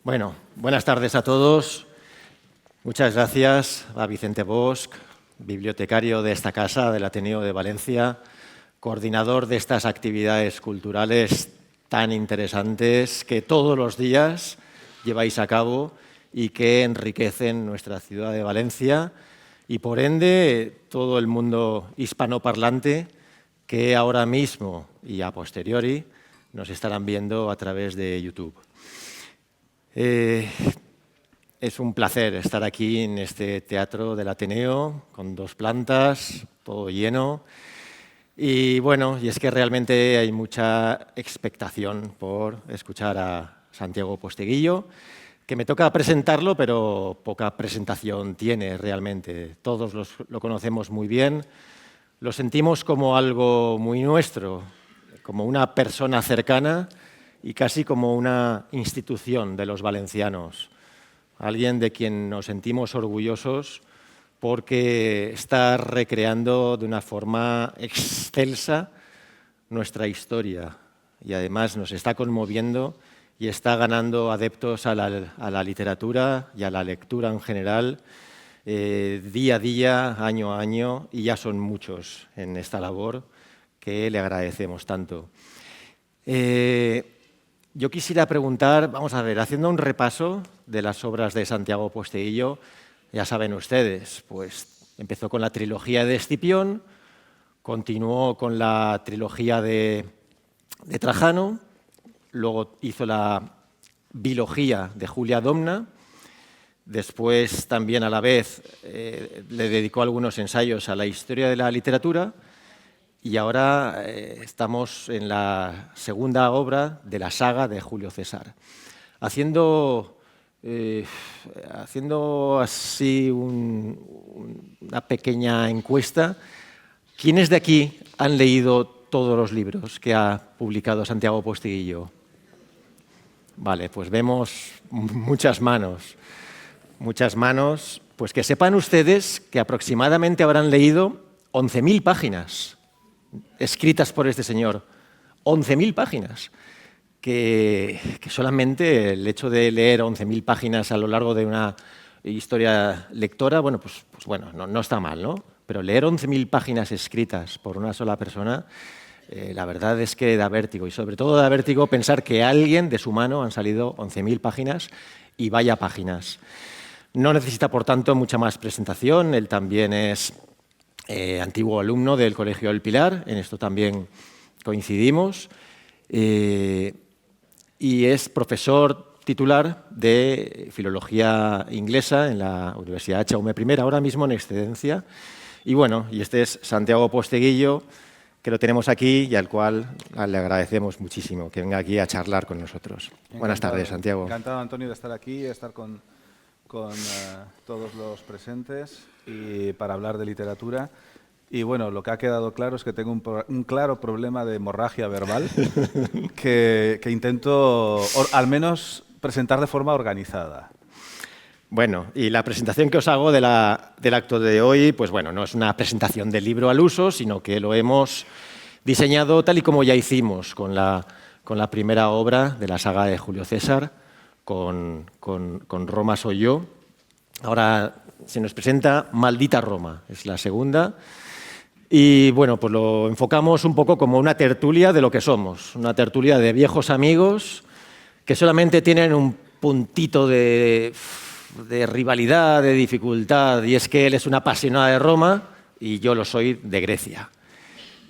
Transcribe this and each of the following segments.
Bueno, buenas tardes a todos. Muchas gracias a Vicente Bosch, bibliotecario de esta casa, del Ateneo de Valencia, coordinador de estas actividades culturales tan interesantes que todos los días lleváis a cabo y que enriquecen nuestra ciudad de Valencia y, por ende, todo el mundo hispanoparlante que ahora mismo y a posteriori nos estarán viendo a través de YouTube. Es un placer estar aquí en este teatro del Ateneo, con 2 plantas, todo lleno. Y bueno, y es que realmente hay mucha expectación por escuchar a Santiago Posteguillo, que me toca presentarlo, pero poca presentación tiene realmente. Todos lo conocemos muy bien, lo sentimos como algo muy nuestro, como una persona cercana y casi como una institución de los valencianos. Alguien de quien nos sentimos orgullosos porque está recreando de una forma excelsa nuestra historia y además nos está conmoviendo y está ganando adeptos a la literatura y a la lectura en general día a día, año a año, y ya son muchos en esta labor que le agradecemos tanto. Yo quisiera preguntar, vamos a ver, haciendo un repaso de las obras de Santiago Posteguillo, ya saben ustedes, pues empezó con la trilogía de Escipión, continuó con la trilogía de Trajano, luego hizo la bilogía de Julia Domna, después también a la vez le dedicó algunos ensayos a la historia de la literatura y ahora estamos en la segunda obra de la saga de Julio César. Haciendo así una pequeña encuesta, ¿quiénes de aquí han leído todos los libros que ha publicado Santiago Posteguillo? Vale, pues vemos muchas manos. Pues que sepan ustedes que aproximadamente habrán leído 11.000 páginas escritas por este señor. 11.000 páginas. Que solamente el hecho de leer 11.000 páginas a lo largo de una historia lectora, bueno, pues bueno, no está mal, ¿no? Pero leer 11.000 páginas escritas por una sola persona, la verdad es que da vértigo. Y sobre todo da vértigo pensar que alguien de su mano han salido 11.000 páginas y vaya páginas. No necesita, por tanto, mucha más presentación. Él también es antiguo alumno del Colegio del Pilar, en esto también coincidimos. Y es profesor titular de Filología Inglesa en la Universidad Jaume I, ahora mismo en excedencia. Y bueno, y este es Santiago Posteguillo, que lo tenemos aquí y al cual le agradecemos muchísimo que venga aquí a charlar con nosotros. Encantado. Buenas tardes, Santiago. Encantado, Antonio, de estar aquí, de estar con todos los presentes y para hablar de literatura. Y bueno, lo que ha quedado claro es que tengo un claro problema de hemorragia verbal que intento al menos presentar de forma organizada. Bueno, y la presentación que os hago del acto de hoy, pues bueno, no es una presentación del libro al uso, sino que lo hemos diseñado tal y como ya hicimos con la primera obra de la saga de Julio César, con Roma soy yo. Ahora se nos presenta Maldita Roma, es la segunda. Y bueno, pues lo enfocamos un poco como una tertulia de lo que somos, una tertulia de viejos amigos que solamente tienen un puntito de rivalidad, de dificultad, y es que él es un apasionado de Roma y yo lo soy de Grecia.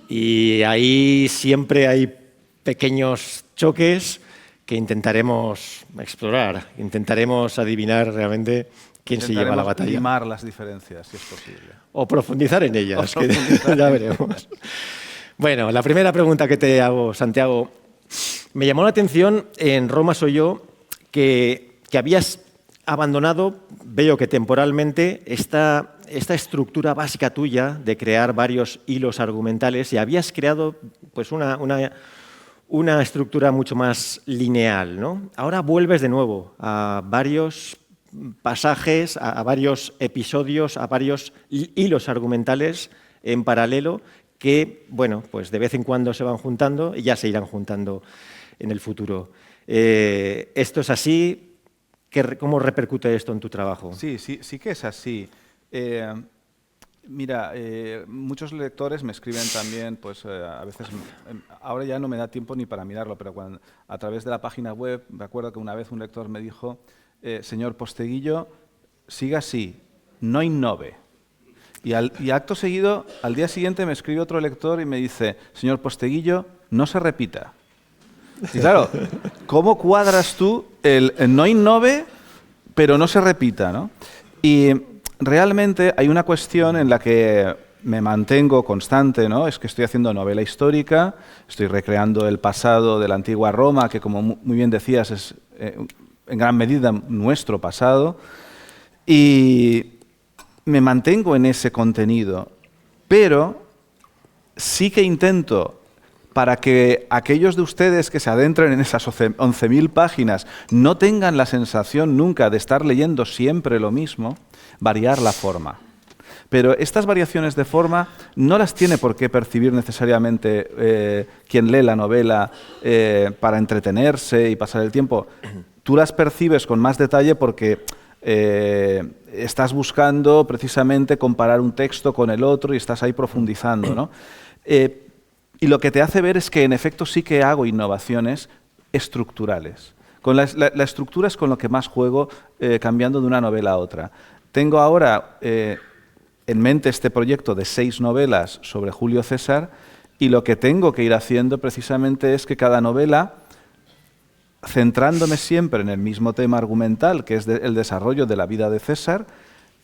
Y ahí siempre hay pequeños choques que intentaremos explorar, intentaremos adivinar realmente quién se lleva la batalla. Limar las diferencias, si es posible. O profundizar en ellas, que ya veremos. Bueno, la primera pregunta que te hago, Santiago, me llamó la atención en Roma soy yo que habías abandonado, veo que temporalmente, esta estructura básica tuya de crear varios hilos argumentales y habías creado pues una estructura mucho más lineal, ¿no? Ahora vuelves de nuevo a varios pasajes, a varios episodios, a varios hilos argumentales en paralelo que, bueno, pues de vez en cuando se van juntando y ya se irán juntando en el futuro. Esto es así. ¿Cómo repercute esto en tu trabajo? Sí que es así. Mira, muchos lectores me escriben también, pues a veces, ahora ya no me da tiempo ni para mirarlo, pero a través de la página web, me acuerdo que una vez un lector me dijo, señor Posteguillo, siga así, no innove. Y acto seguido, al día siguiente me escribe otro lector y me dice, señor Posteguillo, no se repita. Y claro, ¿cómo cuadras tú el no innove, pero no se repita, ¿no? Y realmente hay una cuestión en la que me mantengo constante, ¿no? Es que estoy haciendo novela histórica, estoy recreando el pasado de la antigua Roma, que como muy bien decías es en gran medida nuestro pasado, y me mantengo en ese contenido, pero sí que intento, para que aquellos de ustedes que se adentren en esas 11.000 páginas no tengan la sensación nunca de estar leyendo siempre lo mismo, variar la forma. Pero estas variaciones de forma no las tiene por qué percibir necesariamente quien lee la novela para entretenerse y pasar el tiempo. Tú las percibes con más detalle porque estás buscando precisamente comparar un texto con el otro y estás ahí profundizando, ¿no? Y lo que te hace ver es que en efecto sí que hago innovaciones estructurales. La estructura es con lo que más juego cambiando de una novela a otra. Tengo ahora en mente este proyecto de 6 novelas sobre Julio César y lo que tengo que ir haciendo precisamente es que cada novela, centrándome siempre en el mismo tema argumental, que es el desarrollo de la vida de César,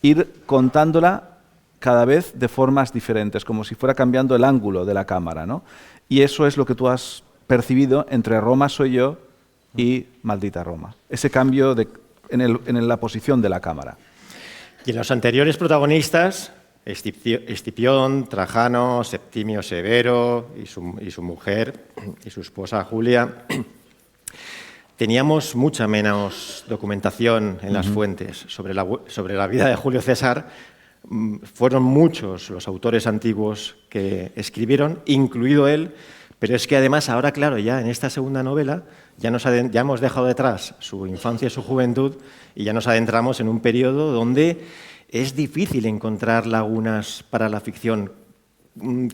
ir contándola cada vez de formas diferentes, como si fuera cambiando el ángulo de la cámara, ¿no? Y eso es lo que tú has percibido entre Roma soy yo y Maldita Roma. Ese cambio en la posición de la cámara. Y en los anteriores protagonistas, Escipión, Trajano, Septimio Severo y su mujer y su esposa Julia, teníamos mucha menos documentación en las fuentes sobre la vida de Julio César. Fueron muchos los autores antiguos que escribieron, incluido él, pero es que además ahora, claro, ya en esta segunda novela ya hemos dejado detrás su infancia y su juventud y ya nos adentramos en un periodo donde es difícil encontrar lagunas para la ficción.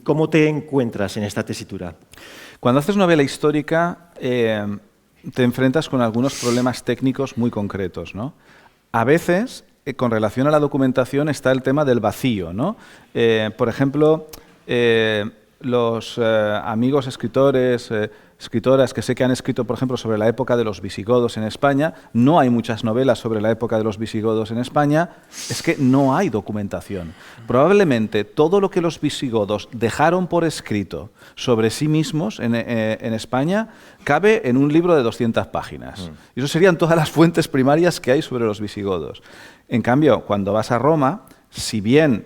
¿Cómo te encuentras en esta tesitura? Cuando haces novela histórica te enfrentas con algunos problemas técnicos muy concretos, ¿no? A veces, con relación a la documentación, está el tema del vacío, ¿no? Por ejemplo, los amigos escritores, escritoras que sé que han escrito, por ejemplo, sobre la época de los visigodos en España, no hay muchas novelas sobre la época de los visigodos en España, es que no hay documentación. Probablemente todo lo que los visigodos dejaron por escrito sobre sí mismos en España cabe en un libro de 200 páginas. Y eso serían todas las fuentes primarias que hay sobre los visigodos. En cambio, cuando vas a Roma, si bien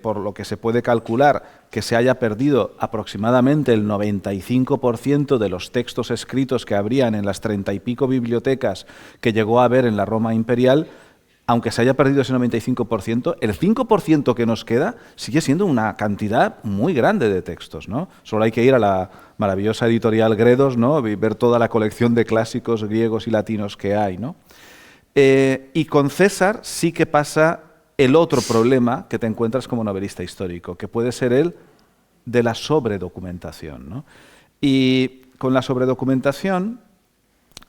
por lo que se puede calcular que se haya perdido aproximadamente el 95% de los textos escritos que habrían en las 30 y pico bibliotecas que llegó a haber en la Roma imperial, aunque se haya perdido ese 95%, el 5% que nos queda sigue siendo una cantidad muy grande de textos, ¿no? Solo hay que ir a la maravillosa editorial Gredos, ¿no? Y ver toda la colección de clásicos griegos y latinos que hay, ¿no? Y con César sí que pasa el otro problema que te encuentras como novelista histórico, que puede ser el de la sobredocumentación, ¿no? Y con la sobredocumentación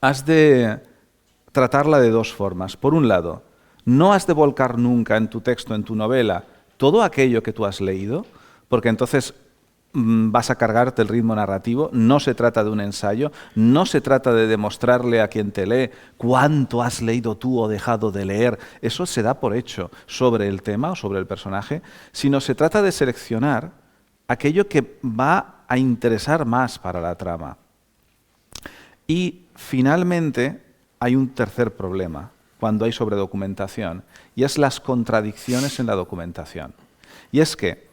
has de tratarla de dos formas. Por un lado, no has de volcar nunca en tu texto, en tu novela, todo aquello que tú has leído, porque entonces vas a cargarte el ritmo narrativo. No se trata de un ensayo, no se trata de demostrarle a quien te lee cuánto has leído tú o dejado de leer, eso se da por hecho sobre el tema o sobre el personaje, sino se trata de seleccionar aquello que va a interesar más para la trama. Y finalmente hay un tercer problema cuando hay sobredocumentación, y es las contradicciones en la documentación. Y es que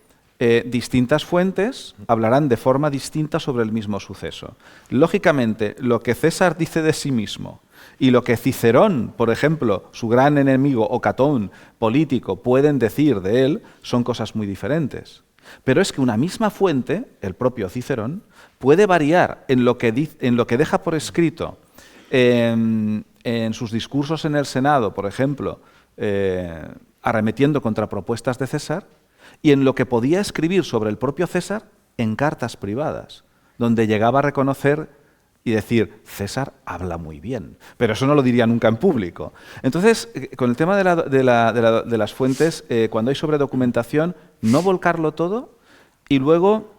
distintas fuentes hablarán de forma distinta sobre el mismo suceso. Lógicamente, lo que César dice de sí mismo y lo que Cicerón, por ejemplo, su gran enemigo o Catón político, pueden decir de él, son cosas muy diferentes. Pero es que una misma fuente, el propio Cicerón, puede variar en lo que deja por escrito en sus discursos en el Senado, por ejemplo, arremetiendo contra propuestas de César, y en lo que podía escribir sobre el propio César en cartas privadas, donde llegaba a reconocer y decir, César habla muy bien, pero eso no lo diría nunca en público. Entonces, con el tema de las fuentes, cuando hay sobredocumentación, no volcarlo todo y luego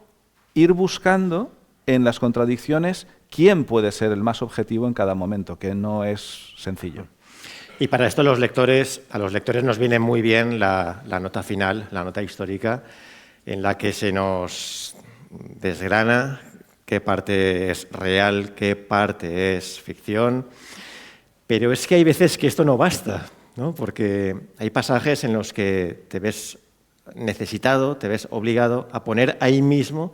ir buscando en las contradicciones quién puede ser el más objetivo en cada momento, que no es sencillo. Y para esto a los lectores nos viene muy bien la nota final, la nota histórica, en la que se nos desgrana qué parte es real, qué parte es ficción. Pero es que hay veces que esto no basta, ¿no? Porque hay pasajes en los que te ves necesitado, te ves obligado a poner ahí mismo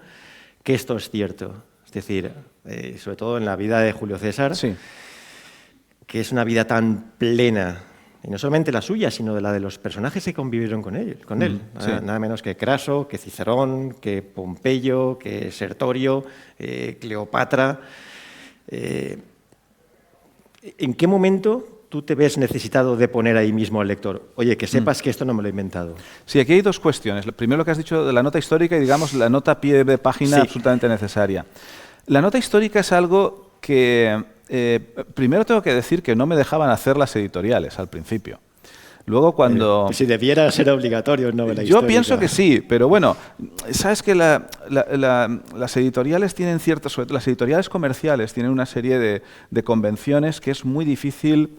que esto es cierto. Es decir, sobre todo en la vida de Julio César, sí, que es una vida tan plena, y no solamente la suya, sino de la de los personajes que convivieron con él. Sí. Nada menos que Craso, que Cicerón, que Pompeyo, que Sertorio, Cleopatra. ¿En qué momento tú te ves necesitado de poner ahí mismo al lector? Oye, que sepas que esto no me lo he inventado. Sí, aquí hay dos cuestiones. Primero lo que has dicho de la nota histórica y, digamos, la nota a pie de página Sí. absolutamente necesaria. La nota histórica es algo que, primero tengo que decir que no me dejaban hacer las editoriales al principio. Luego cuando... Si debiera ser obligatorio novela Yo histórica. pienso que sí, pero bueno, sabes que las editoriales tienen ciertas, sobre todo las editoriales comerciales tienen una serie de convenciones que es muy difícil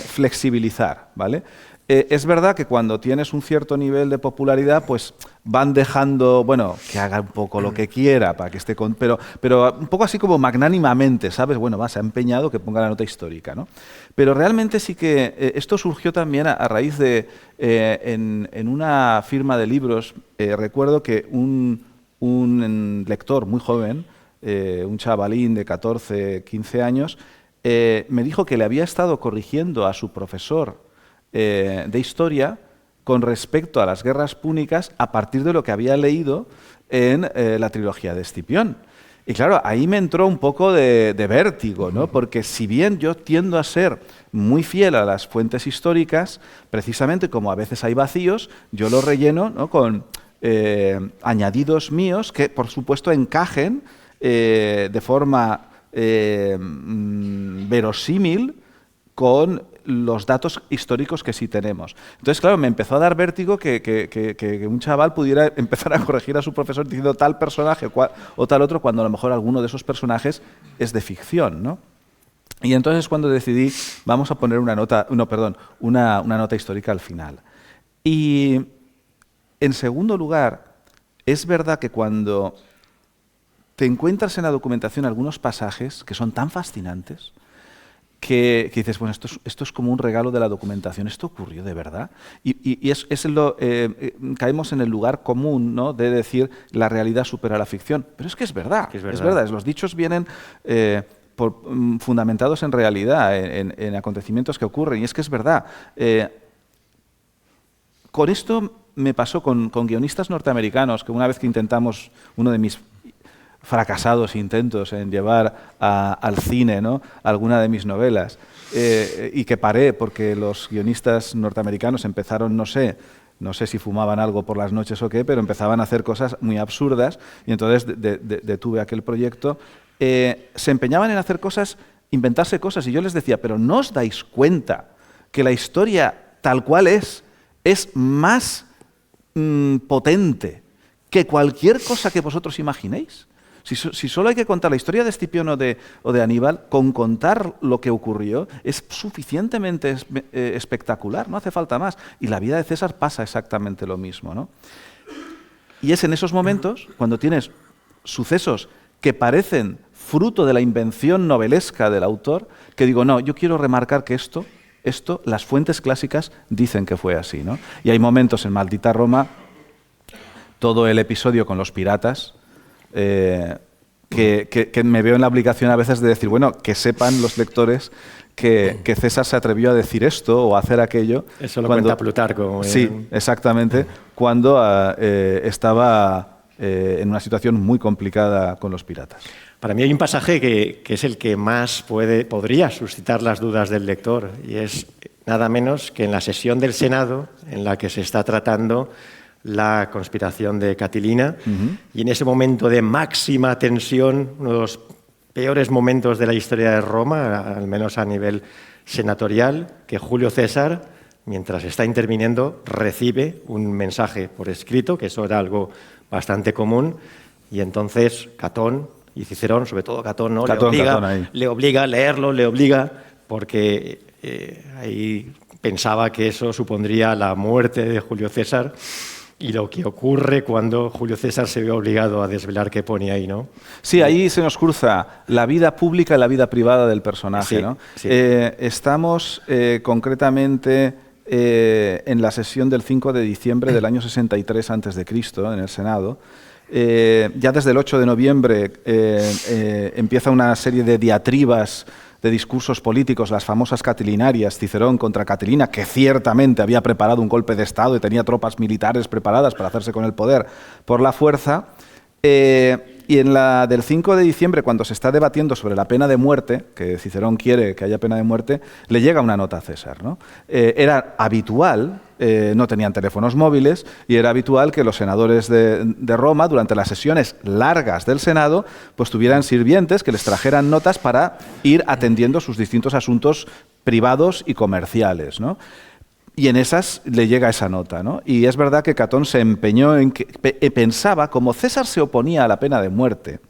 flexibilizar, ¿vale? Es verdad que cuando tienes un cierto nivel de popularidad, pues van dejando, bueno, que haga un poco lo que quiera para que esté con, pero un poco así como magnánimamente, ¿sabes? Bueno, se ha empeñado que ponga la nota histórica, ¿no? Pero realmente sí que esto surgió también a raíz de, en una firma de libros, recuerdo que un lector muy joven, un chavalín de 14, 15 años, me dijo que le había estado corrigiendo a su profesor de historia con respecto a las guerras púnicas a partir de lo que había leído en la trilogía de Escipión. Y claro, ahí me entró un poco de vértigo, ¿no? Porque si bien yo tiendo a ser muy fiel a las fuentes históricas, precisamente como a veces hay vacíos, yo lo relleno, ¿no?, con añadidos míos que, por supuesto, encajen de forma verosímil con los datos históricos que sí tenemos. Entonces, claro, me empezó a dar vértigo que un chaval pudiera empezar a corregir a su profesor diciendo tal personaje o tal otro, cuando a lo mejor alguno de esos personajes es de ficción, ¿no? Y entonces cuando decidí, vamos a poner una nota histórica al final. Y, en segundo lugar, es verdad que cuando te encuentras en la documentación algunos pasajes que son tan fascinantes, que dices, bueno, esto es como un regalo de la documentación, ¿esto ocurrió de verdad? Y caemos en el lugar común, ¿no?, de decir la realidad supera la ficción. Pero es que es verdad, es verdad. Los dichos vienen fundamentados en realidad, en acontecimientos que ocurren, y es que es verdad. Con esto me pasó con guionistas norteamericanos, que una vez que intentamos, uno de mis fracasados intentos en llevar al cine, ¿no?, alguna de mis novelas, y que paré porque los guionistas norteamericanos empezaron, no sé si fumaban algo por las noches o qué, pero empezaban a hacer cosas muy absurdas, y entonces detuve aquel proyecto. Se empeñaban en hacer cosas, inventarse cosas, y yo les decía, pero ¿no os dais cuenta que la historia tal cual es más potente que cualquier cosa que vosotros imaginéis? Si solo hay que contar la historia de Escipión o de Aníbal, con contar lo que ocurrió es suficientemente espectacular, no hace falta más. Y la vida de César pasa exactamente lo mismo, ¿no? Y es en esos momentos, cuando tienes sucesos que parecen fruto de la invención novelesca del autor, que digo, no, yo quiero remarcar que esto las fuentes clásicas dicen que fue así, ¿no? Y hay momentos en Maldita Roma, todo el episodio con los piratas, que me veo en la obligación a veces de decir, bueno, que sepan los lectores que César se atrevió a decir esto o a hacer aquello. Eso lo cuenta Plutarco. Sí, exactamente, cuando estaba en una situación muy complicada con los piratas. Para mí hay un pasaje que es el que más podría suscitar las dudas del lector, y es nada menos que en la sesión del Senado en la que se está tratando la conspiración de Catilina, y en ese momento de máxima tensión, uno de los peores momentos de la historia de Roma, al menos a nivel senatorial, que Julio César, mientras está interviniendo, recibe un mensaje por escrito, que eso era algo bastante común, y entonces Catón y Cicerón, sobre todo Catón, ¿no? le obliga a leerlo, porque ahí pensaba que eso supondría la muerte de Julio César, y lo que ocurre cuando Julio César se ve obligado a desvelar qué ponía ahí, ¿no? Sí, ahí se nos cruza la vida pública y la vida privada del personaje, sí, ¿no? Sí. Estamos concretamente en la sesión del 5 de diciembre del año 63 a.C., en el Senado. Ya desde el 8 de noviembre empieza una serie de diatribas, de discursos políticos, las famosas catilinarias, Cicerón contra Catilina, que ciertamente había preparado un golpe de Estado y tenía tropas militares preparadas para hacerse con el poder por la fuerza. Y en la del 5 de diciembre, cuando se está debatiendo sobre la pena de muerte, que Cicerón quiere que haya pena de muerte, le llega una nota a César, ¿no? Era habitual, no tenían teléfonos móviles, y era habitual que los senadores de Roma, durante las sesiones largas del Senado, pues tuvieran sirvientes que les trajeran notas para ir atendiendo sus distintos asuntos privados y comerciales, ¿no? Y en esas le llega esa nota, ¿no? Y es verdad que Catón se empeñó en que pensaba, como César se oponía a la pena de muerte,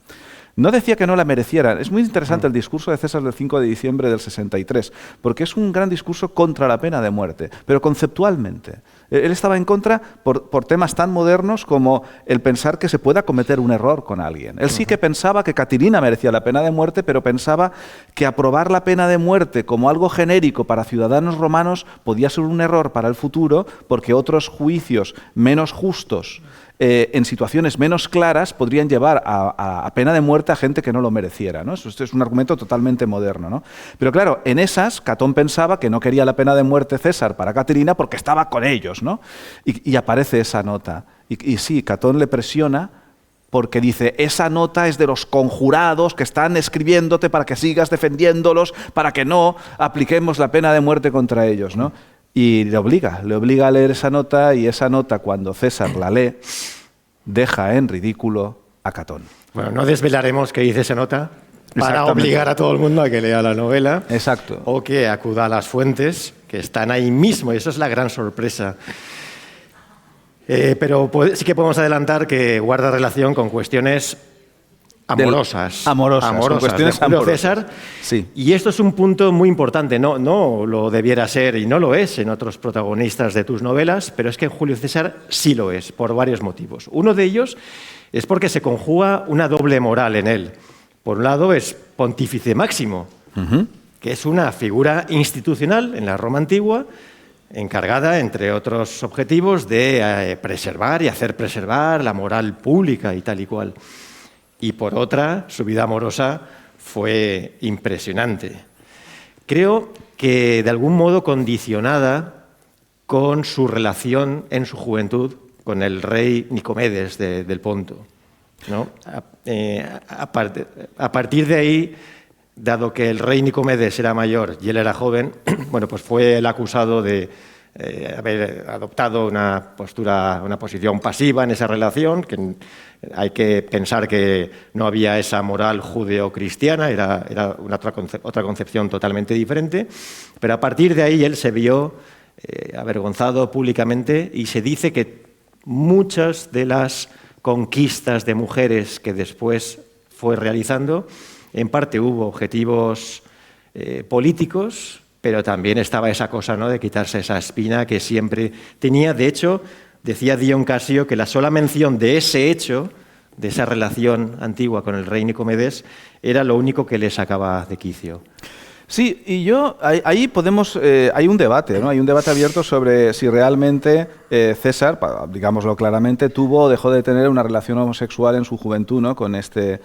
no decía que no la merecieran. Es muy interesante el discurso de César del 5 de diciembre del 63, porque es un gran discurso contra la pena de muerte, pero conceptualmente. Él estaba en contra por temas tan modernos como el pensar que se pueda cometer un error con alguien. Él sí que pensaba que Catilina merecía la pena de muerte, pero pensaba que aprobar la pena de muerte como algo genérico para ciudadanos romanos podía ser un error para el futuro, porque otros juicios menos justos, en situaciones menos claras, podrían llevar a pena de muerte a gente que no lo mereciera, ¿no? Esto es un argumento totalmente moderno, ¿no? Pero claro, en esas, Catón pensaba que no quería la pena de muerte César para Catilina porque estaba con ellos, ¿no? Y aparece esa nota. Y sí, Catón le presiona porque dice, esa nota es de los conjurados que están escribiéndote para que sigas defendiéndolos, para que no apliquemos la pena de muerte contra ellos, ¿no? Y le obliga a leer esa nota, y esa nota, cuando César la lee, deja en ridículo a Catón. Bueno, no desvelaremos qué dice esa nota para obligar a todo el mundo a que lea la novela. Exacto. O que acuda a las fuentes, que están ahí mismo, y eso es la gran sorpresa. Pero sí que podemos adelantar que guarda relación con cuestiones amorosas. Con cuestiones de Julio amorosas. César. Sí. Y esto es un punto muy importante. No lo debiera ser, y no lo es en otros protagonistas de tus novelas, pero es que en Julio César sí lo es, por varios motivos. Uno de ellos es porque se conjuga una doble moral en él. Por un lado es pontífice máximo, que es una figura institucional en la Roma antigua, encargada, entre otros objetivos, de preservar y hacer preservar la moral pública y tal y cual. Y por otra, su vida amorosa fue impresionante. Creo que de algún modo condicionada con su relación en su juventud con el rey Nicomedes del Ponto, ¿no? A partir de ahí, dado que el rey Nicomedes era mayor y él era joven, bueno, pues fue el acusado de haber adoptado una posición pasiva en esa relación, que hay que pensar que no había esa moral judeocristiana, era otra concepción totalmente diferente, pero a partir de ahí él se vio avergonzado públicamente, y se dice que muchas de las conquistas de mujeres que después fue realizando, en parte hubo objetivos políticos, pero también estaba esa cosa, ¿no?, de quitarse esa espina que siempre tenía. De hecho, decía Dion Casio que la sola mención de ese hecho, de esa relación antigua con el rey Nicomedes, era lo único que le sacaba de quicio. Sí, y ahí podemos, hay un debate, ¿no? Hay un debate abierto sobre si realmente César, digámoslo claramente, tuvo o dejó de tener una relación homosexual en su juventud, ¿no?, con este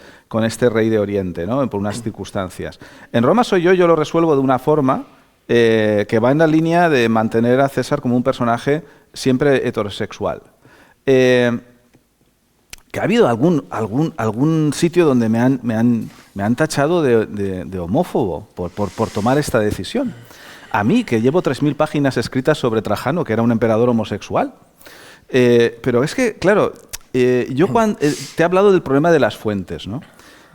rey de Oriente, ¿no?, por unas circunstancias. En Roma soy yo lo resuelvo de una forma que va en la línea de mantener a César como un personaje siempre heterosexual. que ha habido algún sitio donde me han tachado de homófobo por tomar esta decisión. A mí, que llevo 3.000 páginas escritas sobre Trajano, que era un emperador homosexual. Pero es que, claro, yo te he hablado del problema de las fuentes, ¿no?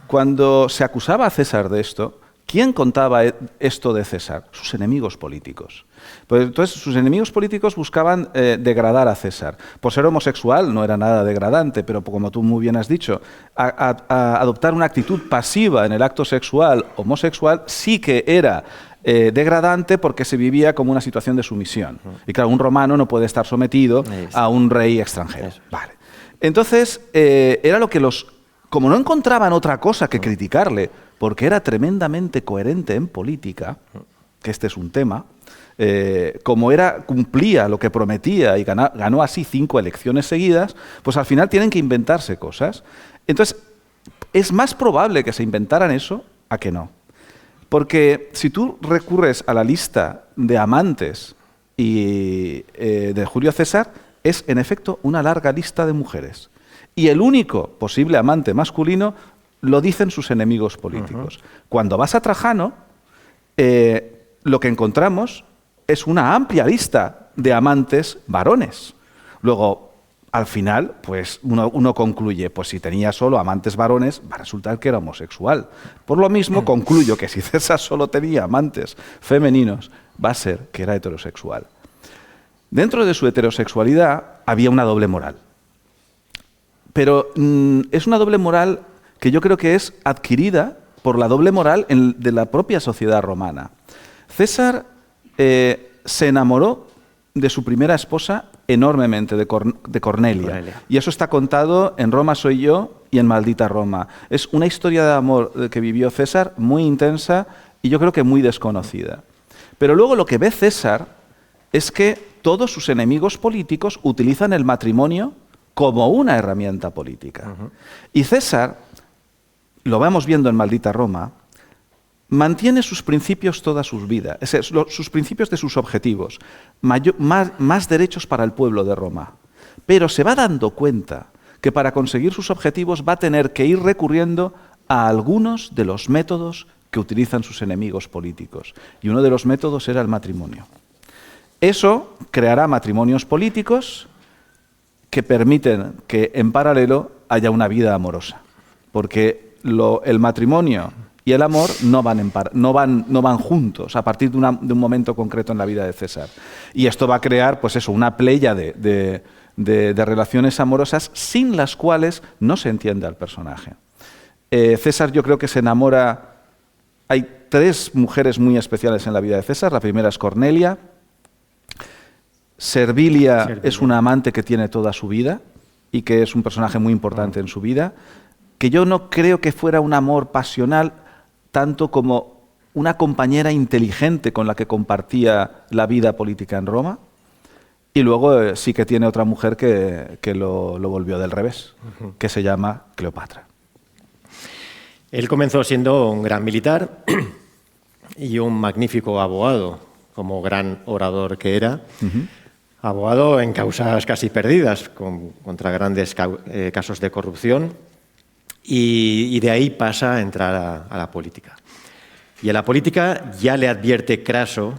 Cuando se acusaba a César de esto, ¿quién contaba esto de César? Sus enemigos políticos. Pues entonces, sus enemigos políticos buscaban degradar a César. Por ser homosexual no era nada degradante, pero como tú muy bien has dicho, a adoptar una actitud pasiva en el acto sexual homosexual sí que era degradante porque se vivía como una situación de sumisión. Y claro, un romano no puede estar sometido a un rey extranjero. Vale. Entonces, era lo que como no encontraban otra cosa que criticarle, porque era tremendamente coherente en política, que este es un tema, como cumplía lo que prometía y ganó así 5 elecciones seguidas, pues al final tienen que inventarse cosas. Entonces, es más probable que se inventaran eso a que no. Porque si tú recurres a la lista de amantes de Julio César, es en efecto una larga lista de mujeres. Y el único posible amante masculino lo dicen sus enemigos políticos. Cuando vas a Trajano, lo que encontramos es una amplia lista de amantes varones. Luego, al final, pues uno concluye, pues si tenía solo amantes varones, va a resultar que era homosexual. Por lo mismo, concluyo que si César solo tenía amantes femeninos, va a ser que era heterosexual. Dentro de su heterosexualidad había una doble moral. Pero es una doble moral que yo creo que es adquirida por la doble moral de la propia sociedad romana. César se enamoró de su primera esposa enormemente, de Cornelia. Y eso está contado en Roma soy yo y en Maldita Roma. Es una historia de amor que vivió César muy intensa y yo creo que muy desconocida. Pero luego lo que ve César es que todos sus enemigos políticos utilizan el matrimonio como una herramienta política. Y César, lo vamos viendo en Maldita Roma, mantiene sus principios toda su vida, sus principios de sus objetivos, más derechos para el pueblo de Roma. Pero se va dando cuenta que para conseguir sus objetivos va a tener que ir recurriendo a algunos de los métodos que utilizan sus enemigos políticos. Y uno de los métodos era el matrimonio. Eso creará matrimonios políticos que permiten que en paralelo haya una vida amorosa. Porque el matrimonio y el amor no van juntos a partir de un momento concreto en la vida de César. Y esto va a crear, pues eso, una playa de relaciones amorosas sin las cuales no se entiende al personaje. César, yo creo que se enamora. Hay 3 mujeres muy especiales en la vida de César. La primera es Cornelia. Servilia es una amante que tiene toda su vida y que es un personaje muy importante en su vida, que yo no creo que fuera un amor pasional tanto como una compañera inteligente con la que compartía la vida política en Roma. Y luego sí que tiene otra mujer que lo volvió del revés, que se llama Cleopatra. Él comenzó siendo un gran militar y un magnífico abogado, como gran orador que era. Abogado en causas casi perdidas, contra grandes casos de corrupción, y de ahí pasa a entrar a la política. Y a la política ya le advierte Craso,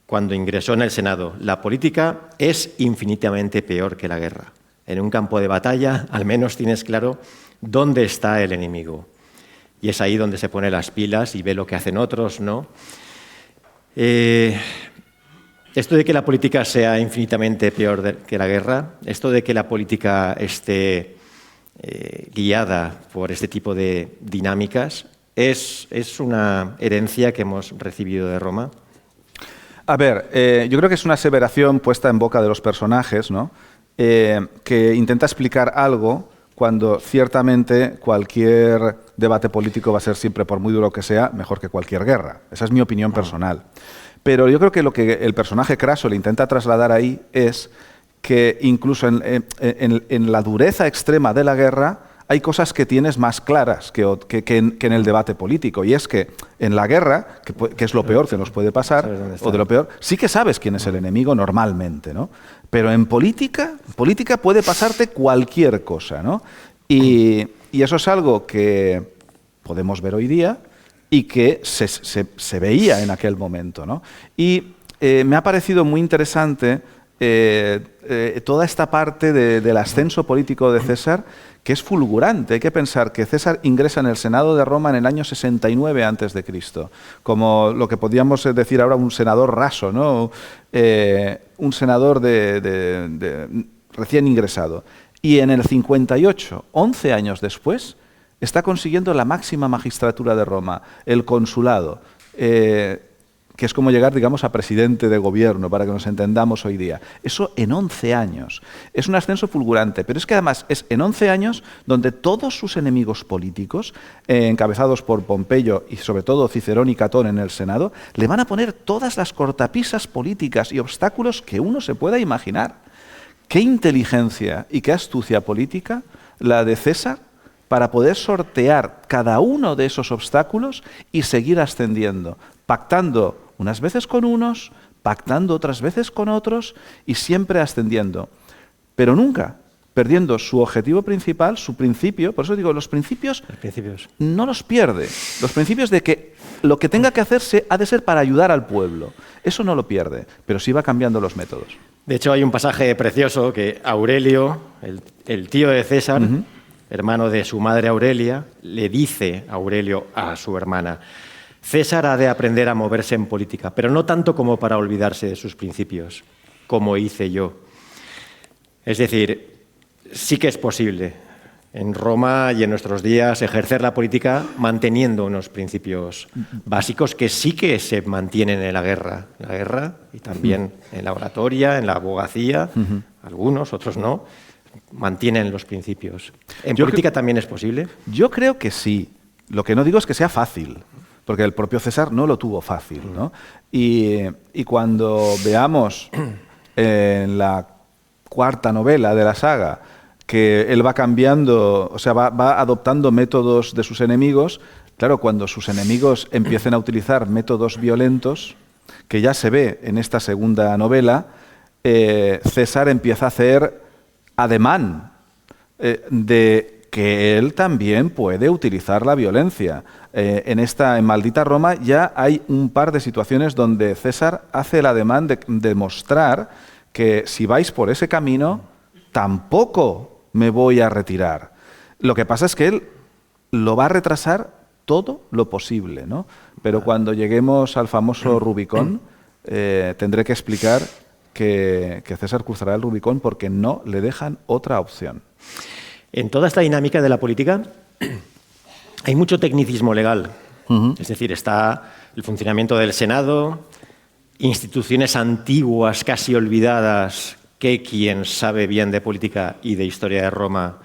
cuando ingresó en el Senado, la política es infinitamente peor que la guerra. En un campo de batalla, al menos tienes claro dónde está el enemigo. Y es ahí donde se pone las pilas y ve lo que hacen otros, ¿no? Esto de que la política sea infinitamente peor que la guerra, esto de que la política esté guiada por este tipo de dinámicas, es una herencia que hemos recibido de Roma. A ver, yo creo que es una aseveración puesta en boca de los personajes, ¿no? Que intenta explicar algo cuando ciertamente cualquier debate político va a ser siempre, por muy duro que sea, mejor que cualquier guerra. Esa es mi opinión personal. Pero yo creo que lo que el personaje Craso le intenta trasladar ahí es que incluso en la dureza extrema de la guerra hay cosas que tienes más claras que en el debate político. Y es que en la guerra, que es lo peor que nos puede pasar, o de lo peor, sí que sabes quién es el enemigo normalmente, ¿no? Pero en política política puede pasarte cualquier cosa, ¿no? Y eso es algo que podemos ver hoy día y que se veía en aquel momento, ¿no? Y me ha parecido muy interesante toda esta parte del ascenso político de César, que es fulgurante. Hay que pensar que César ingresa en el Senado de Roma en el año 69 a.C., como lo que podríamos decir ahora un senador raso, ¿no? Un senador recién ingresado. Y en el 58, 11 años después, está consiguiendo la máxima magistratura de Roma, el consulado, que es como llegar, digamos, a presidente de gobierno, para que nos entendamos hoy día. Eso en 11 años. Es un ascenso fulgurante, pero es que además es en 11 años donde todos sus enemigos políticos, encabezados por Pompeyo y sobre todo Cicerón y Catón en el Senado, le van a poner todas las cortapisas políticas y obstáculos que uno se pueda imaginar. Qué inteligencia y qué astucia política la de César para poder sortear cada uno de esos obstáculos y seguir ascendiendo, pactando unas veces con unos, pactando otras veces con otros y siempre ascendiendo, pero nunca perdiendo su objetivo principal, su principio. Por eso digo, los principios no los pierde. Los principios de que lo que tenga que hacerse ha de ser para ayudar al pueblo. Eso no lo pierde, pero sí va cambiando los métodos. De hecho, hay un pasaje precioso que Aurelio, el tío de César, hermano de su madre Aurelia, le dice a Aurelio a su hermana: César ha de aprender a moverse en política, pero no tanto como para olvidarse de sus principios, como hice yo. Es decir, sí que es posible en Roma y en nuestros días ejercer la política manteniendo unos principios básicos que sí que se mantienen en la guerra y también en la oratoria, en la abogacía, algunos, otros no, mantienen los principios. ¿En política también es posible? Yo creo que sí. Lo que no digo es que sea fácil, porque el propio César no lo tuvo fácil, ¿no? Y cuando veamos en la cuarta novela de la saga que él va cambiando, o sea, va adoptando métodos de sus enemigos, claro, cuando sus enemigos empiecen a utilizar métodos violentos, que ya se ve en esta segunda novela, César empieza a hacer ademán de que él también puede utilizar la violencia. En Maldita Roma ya hay un par de situaciones donde César hace el ademán de demostrar que si vais por ese camino, tampoco me voy a retirar. Lo que pasa es que él lo va a retrasar todo lo posible, ¿no? Pero cuando lleguemos al famoso Rubicón, tendré que explicar que César cruzará el Rubicón porque no le dejan otra opción. En toda esta dinámica de la política hay mucho tecnicismo legal. Es decir, está el funcionamiento del Senado, instituciones antiguas, casi olvidadas, que quien sabe bien de política y de historia de Roma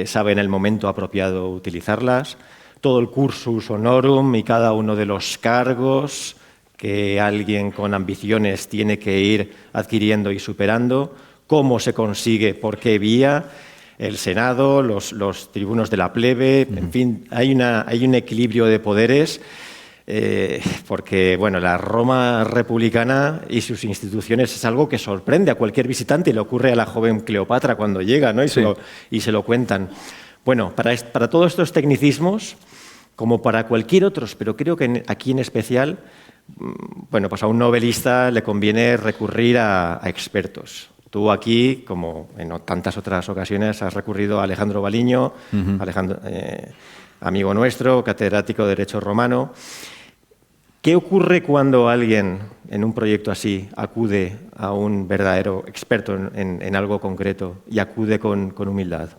sabe en el momento apropiado utilizarlas, todo el cursus honorum y cada uno de los cargos que alguien con ambiciones tiene que ir adquiriendo y superando, cómo se consigue, por qué vía, el Senado, los tribunos de la plebe, en fin, hay un equilibrio de poderes. Porque bueno, la Roma republicana y sus instituciones es algo que sorprende a cualquier visitante y le ocurre a la joven Cleopatra cuando llega, ¿no? y se lo cuentan. Bueno, para todos estos tecnicismos, como para cualquier otro, pero creo que aquí en especial, bueno, pues a un novelista le conviene recurrir a expertos. Tú aquí, como en tantas otras ocasiones, has recurrido a Alejandro Baliño, amigo nuestro, catedrático de Derecho Romano. ¿Qué ocurre cuando alguien en un proyecto así acude a un verdadero experto en algo concreto y acude con humildad?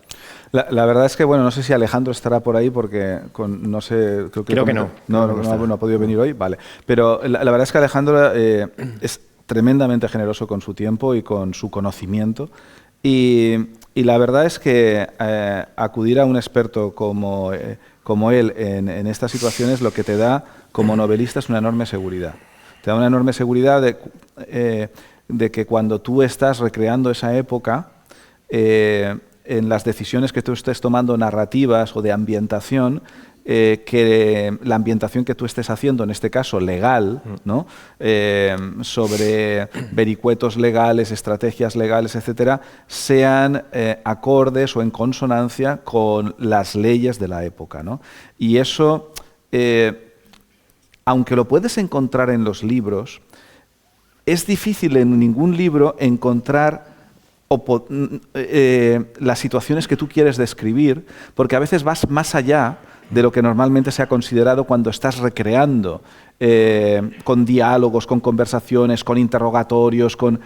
La verdad es que, bueno, no sé si Alejandro estará por ahí porque, no sé... Creo que no. No ha podido venir hoy, vale. Pero la verdad es que Alejandro es tremendamente generoso con su tiempo y con su conocimiento. Y la verdad es que acudir a un experto como él en estas situaciones lo que te da como novelista es una enorme seguridad. Te da una enorme seguridad de que cuando tú estás recreando esa época, en las decisiones que tú estés tomando narrativas o de ambientación, que la ambientación que tú estés haciendo, en este caso legal, ¿no? Sobre vericuetos legales, estrategias legales, etcétera, sean acordes o en consonancia con las leyes de la época, ¿no? Y eso, aunque lo puedes encontrar en los libros, es difícil en ningún libro encontrar las situaciones que tú quieres describir, porque a veces vas más allá de lo que normalmente se ha considerado cuando estás recreando, con diálogos, con conversaciones, con interrogatorios, con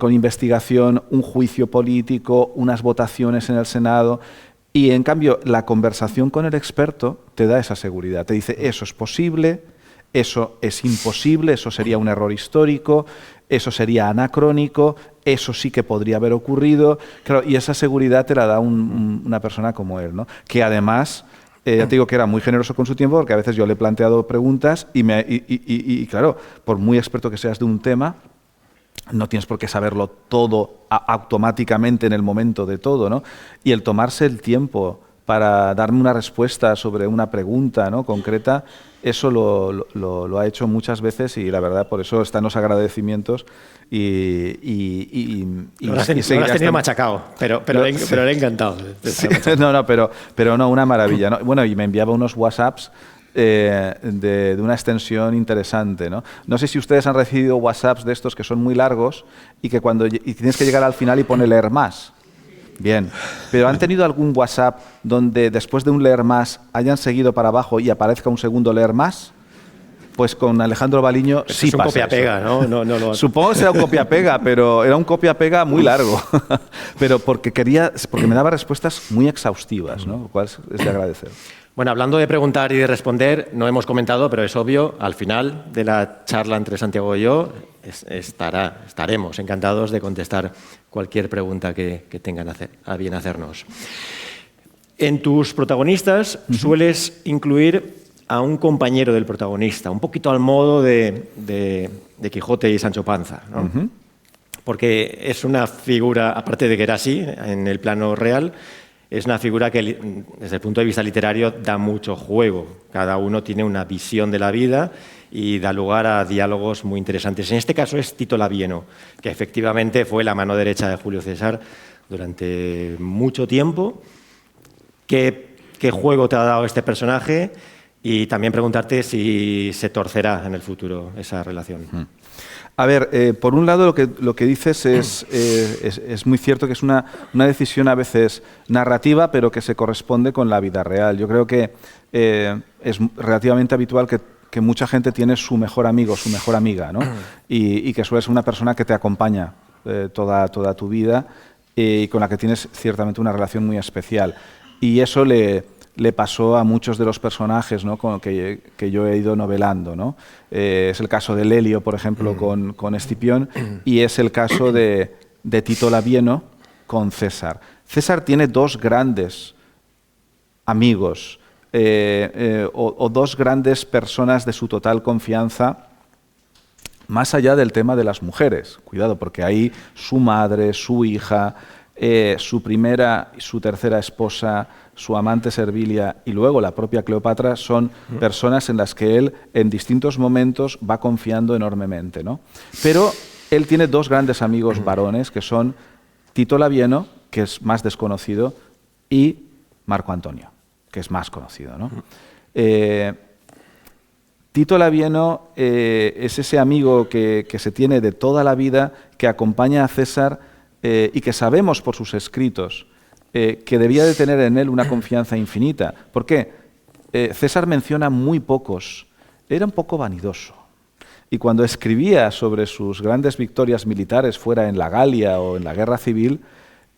investigación, un juicio político, unas votaciones en el Senado. Y en cambio, la conversación con el experto te da esa seguridad. Te dice, eso es posible, eso es imposible, eso sería un error histórico, eso sería anacrónico, eso sí que podría haber ocurrido. Claro, y esa seguridad te la da una persona como él, ¿no? Que además, ya te digo que era muy generoso con su tiempo, porque a veces yo le he planteado preguntas y claro, por muy experto que seas de un tema, no tienes por qué saberlo todo automáticamente en el momento de todo, ¿no? Y el tomarse el tiempo para darme una respuesta sobre una pregunta, ¿no?, concreta, eso lo ha hecho muchas veces y la verdad por eso están los agradecimientos lo has tenido machacado, pero le he encantado. Sí, pero no, una maravilla, ¿no? Bueno, y me enviaba unos WhatsApps de una extensión interesante, ¿no? No sé si ustedes han recibido WhatsApps de estos que son muy largos y que y tienes que llegar al final y pone leer más. Bien, pero ¿han tenido algún WhatsApp donde después de un leer más hayan seguido para abajo y aparezca un segundo leer más? Pues con Alejandro Baliño sí es un pasa copia-pega, ¿no? Supongo que será un copia-pega, pero era un copia-pega muy largo. Pero porque me daba respuestas muy exhaustivas, ¿no? Lo cual es de agradecer. Bueno, hablando de preguntar y de responder, no hemos comentado, pero es obvio, al final de la charla entre Santiago y yo estaremos encantados de contestar cualquier pregunta que tengan a bien hacernos. En tus protagonistas sueles incluir a un compañero del protagonista, un poquito al modo de Quijote y Sancho Panza, ¿no? Porque es una figura, aparte de que era así en el plano real, es una figura que desde el punto de vista literario da mucho juego. Cada uno tiene una visión de la vida y da lugar a diálogos muy interesantes. En este caso es Tito Labieno, que efectivamente fue la mano derecha de Julio César durante mucho tiempo. ¿Qué juego te ha dado este personaje? Y también preguntarte si se torcerá en el futuro esa relación. A ver, por un lado lo que dices es muy cierto que es una decisión a veces narrativa, pero que se corresponde con la vida real. Yo creo que es relativamente habitual que mucha gente tiene su mejor amigo, su mejor amiga, ¿no? Y que suele ser una persona que te acompaña toda tu vida y con la que tienes ciertamente una relación muy especial. Y eso le pasó a muchos de los personajes, ¿no?, que yo he ido novelando, ¿no? Es el caso de Lelio, por ejemplo, con Escipión, y es el caso de Tito Labieno con César. César tiene dos grandes amigos o dos grandes personas de su total confianza, más allá del tema de las mujeres. Cuidado, porque ahí su madre, su hija, su primera y su tercera esposa, su amante Servilia y luego la propia Cleopatra son personas en las que él en distintos momentos va confiando enormemente, ¿no? Pero él tiene dos grandes amigos varones que son Tito Labieno, que es más desconocido, y Marco Antonio, que es más conocido, ¿no? Tito Labieno es ese amigo que se tiene de toda la vida, que acompaña a César y que sabemos por sus escritos que debía de tener en él una confianza infinita. ¿Por qué? César menciona muy pocos. Era un poco vanidoso. Y cuando escribía sobre sus grandes victorias militares fuera en la Galia o en la guerra civil,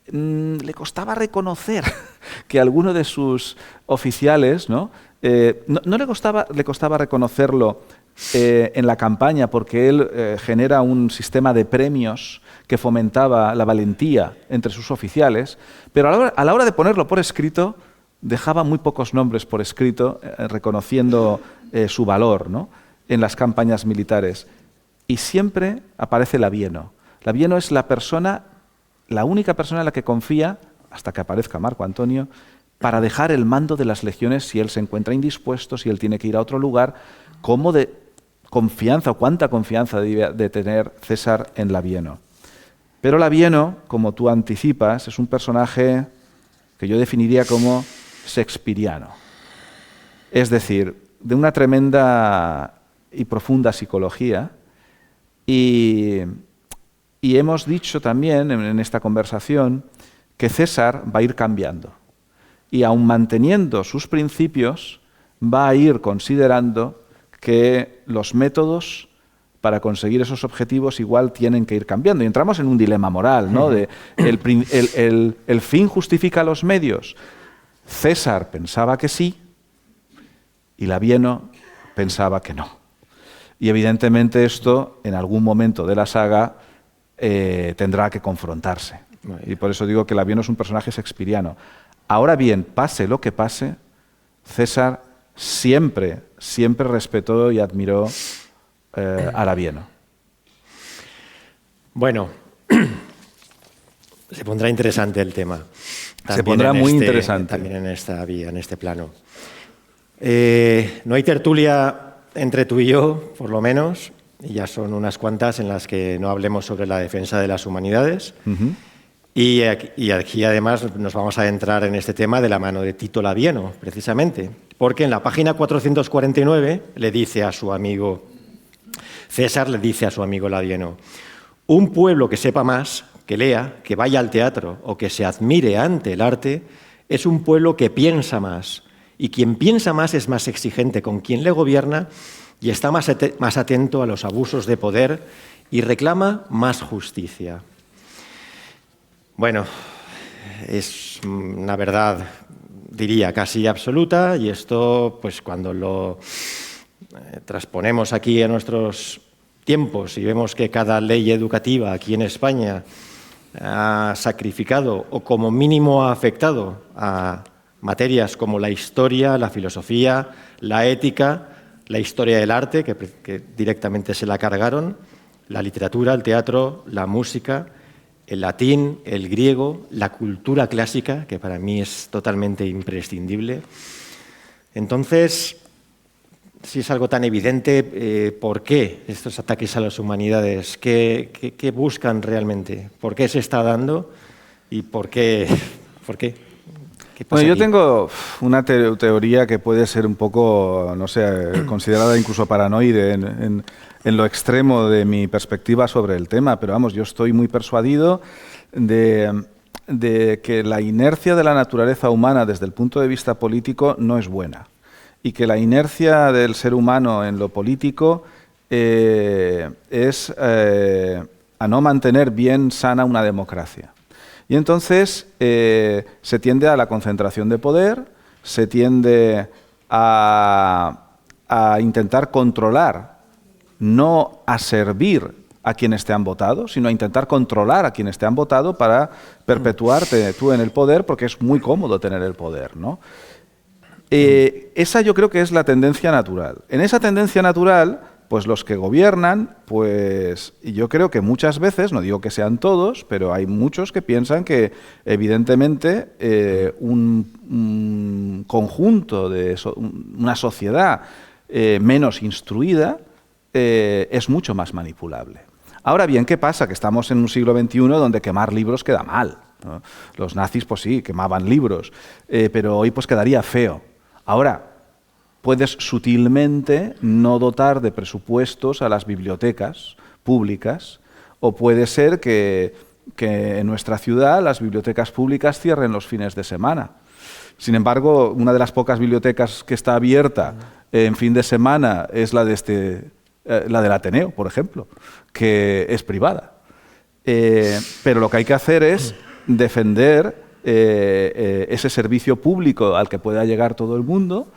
le costaba reconocer que alguno de sus oficiales, ¿no? No le costaba reconocerlo en la campaña, porque él genera un sistema de premios que fomentaba la valentía entre sus oficiales, pero a la hora de ponerlo por escrito, dejaba muy pocos nombres por escrito, reconociendo su valor, ¿no?, en las campañas militares. Y siempre aparece Labieno. Labieno es la única persona en la que confía, hasta que aparezca Marco Antonio, para dejar el mando de las legiones si él se encuentra indispuesto, si él tiene que ir a otro lugar. ¿Cómo de confianza o cuánta confianza debía de tener César en Labieno? Pero Labieno, como tú anticipas, es un personaje que yo definiría como shakespeariano. Es decir, de una tremenda y profunda psicología. Y hemos dicho también en esta conversación que César va a ir cambiando. Y aun manteniendo sus principios, va a ir considerando que los métodos para conseguir esos objetivos igual tienen que ir cambiando. Y entramos en un dilema moral, ¿no? De el fin justifica los medios. César pensaba que sí y Labieno pensaba que no. Y evidentemente esto, en algún momento de la saga, tendrá que confrontarse. Y por eso digo que Labieno es un personaje shakespeariano. Ahora bien, pase lo que pase, César siempre respetó y admiró a Labieno. Bueno, se pondrá interesante el tema. Se pondrá muy interesante. También en esta vía, en este plano. No hay tertulia entre tú y yo, por lo menos, y ya son unas cuantas en las que no hablemos sobre la defensa de las humanidades. Uh-huh. Y aquí además nos vamos a adentrar en este tema de la mano de Tito Labieno, precisamente, porque en la página 449 le dice a su amigo, César le dice a su amigo Labieno: un pueblo que sepa más, que lea, que vaya al teatro o que se admire ante el arte, es un pueblo que piensa más, y quien piensa más es más exigente con quien le gobierna y está más atento a los abusos de poder y reclama más justicia. Bueno, es una verdad, diría, casi absoluta, y esto, pues cuando lo transponemos aquí a nuestros tiempos y vemos que cada ley educativa aquí en España ha sacrificado o como mínimo ha afectado a materias como la historia, la filosofía, la ética, la historia del arte, que directamente se la cargaron, la literatura, el teatro, la música, el latín, el griego, la cultura clásica, que para mí es totalmente imprescindible. Entonces, si es algo tan evidente, ¿por qué estos ataques a las humanidades? ¿Qué buscan realmente? ¿Por qué se está dando? ¿Y por qué? ¿Qué pasa bueno, yo aquí? tengo una teoría que puede ser un poco, no sé, considerada incluso paranoide en lo extremo de mi perspectiva sobre el tema, pero vamos, yo estoy muy persuadido de que la inercia de la naturaleza humana desde el punto de vista político no es buena, y que la inercia del ser humano en lo político es a no mantener bien sana una democracia. Y entonces se tiende a la concentración de poder, se tiende a intentar controlar, no a servir a quienes te han votado, sino a intentar controlar a quienes te han votado para perpetuarte tú en el poder, porque es muy cómodo tener el poder, ¿no? Esa yo creo que es la tendencia natural. En esa tendencia natural, pues los que gobiernan, pues yo creo que muchas veces, no digo que sean todos, pero hay muchos que piensan que evidentemente un conjunto de una sociedad menos instruida es mucho más manipulable. Ahora bien, ¿qué pasa? Que estamos en un siglo XXI donde quemar libros queda mal, ¿no? Los nazis, pues sí, quemaban libros, pero hoy pues quedaría feo. Ahora, puedes sutilmente no dotar de presupuestos a las bibliotecas públicas, o puede ser que en nuestra ciudad las bibliotecas públicas cierren los fines de semana. Sin embargo, una de las pocas bibliotecas que está abierta en fin de semana es la del Ateneo, por ejemplo, que es privada. Pero lo que hay que hacer es defender ese servicio público al que pueda llegar todo el mundo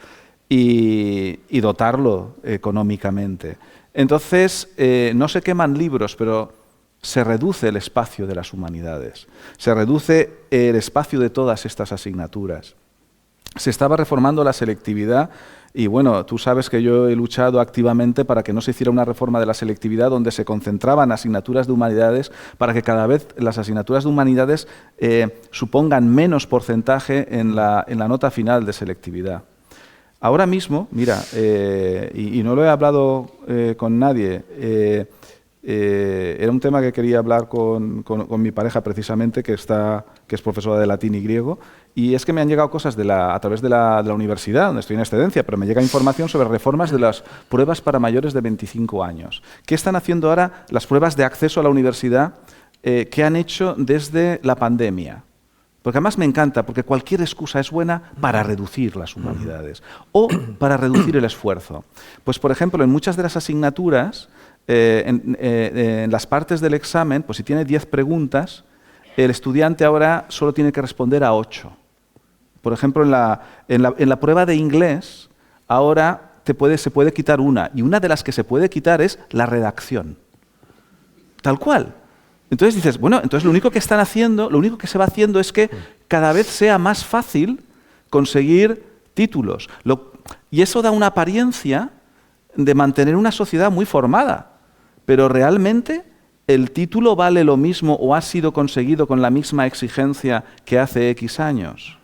y dotarlo económicamente. Entonces, no se queman libros, pero se reduce el espacio de las humanidades, se reduce el espacio de todas estas asignaturas. se estaba reformando la selectividad y bueno, tú sabes que yo he luchado activamente para que no se hiciera una reforma de la selectividad donde se concentraban asignaturas de humanidades para que cada vez las asignaturas de humanidades supongan menos porcentaje en la nota final de selectividad. Ahora mismo, mira, y no lo he hablado con nadie, era un tema que quería hablar con mi pareja precisamente, que es profesora de latín y griego, y es que me han llegado cosas a través de la universidad, donde estoy en excedencia, pero me llega información sobre reformas de las pruebas para mayores de 25 años. ¿Qué están haciendo ahora las pruebas de acceso a la universidad que han hecho desde la pandemia? Porque además me encanta, porque cualquier excusa es buena para reducir las humanidades o para reducir el esfuerzo. Pues, por ejemplo, en muchas de las asignaturas, en las partes del examen, pues si tiene 10 preguntas, el estudiante ahora solo tiene que responder a 8. Por ejemplo, en la prueba de inglés, ahora se puede quitar una, y una de las que se puede quitar es la redacción. Tal cual. Entonces dices, bueno, entonces lo único que están haciendo, lo único que se va haciendo es que cada vez sea más fácil conseguir títulos. Y eso da una apariencia de mantener una sociedad muy formada, pero realmente el título vale lo mismo o ha sido conseguido con la misma exigencia que hace X años.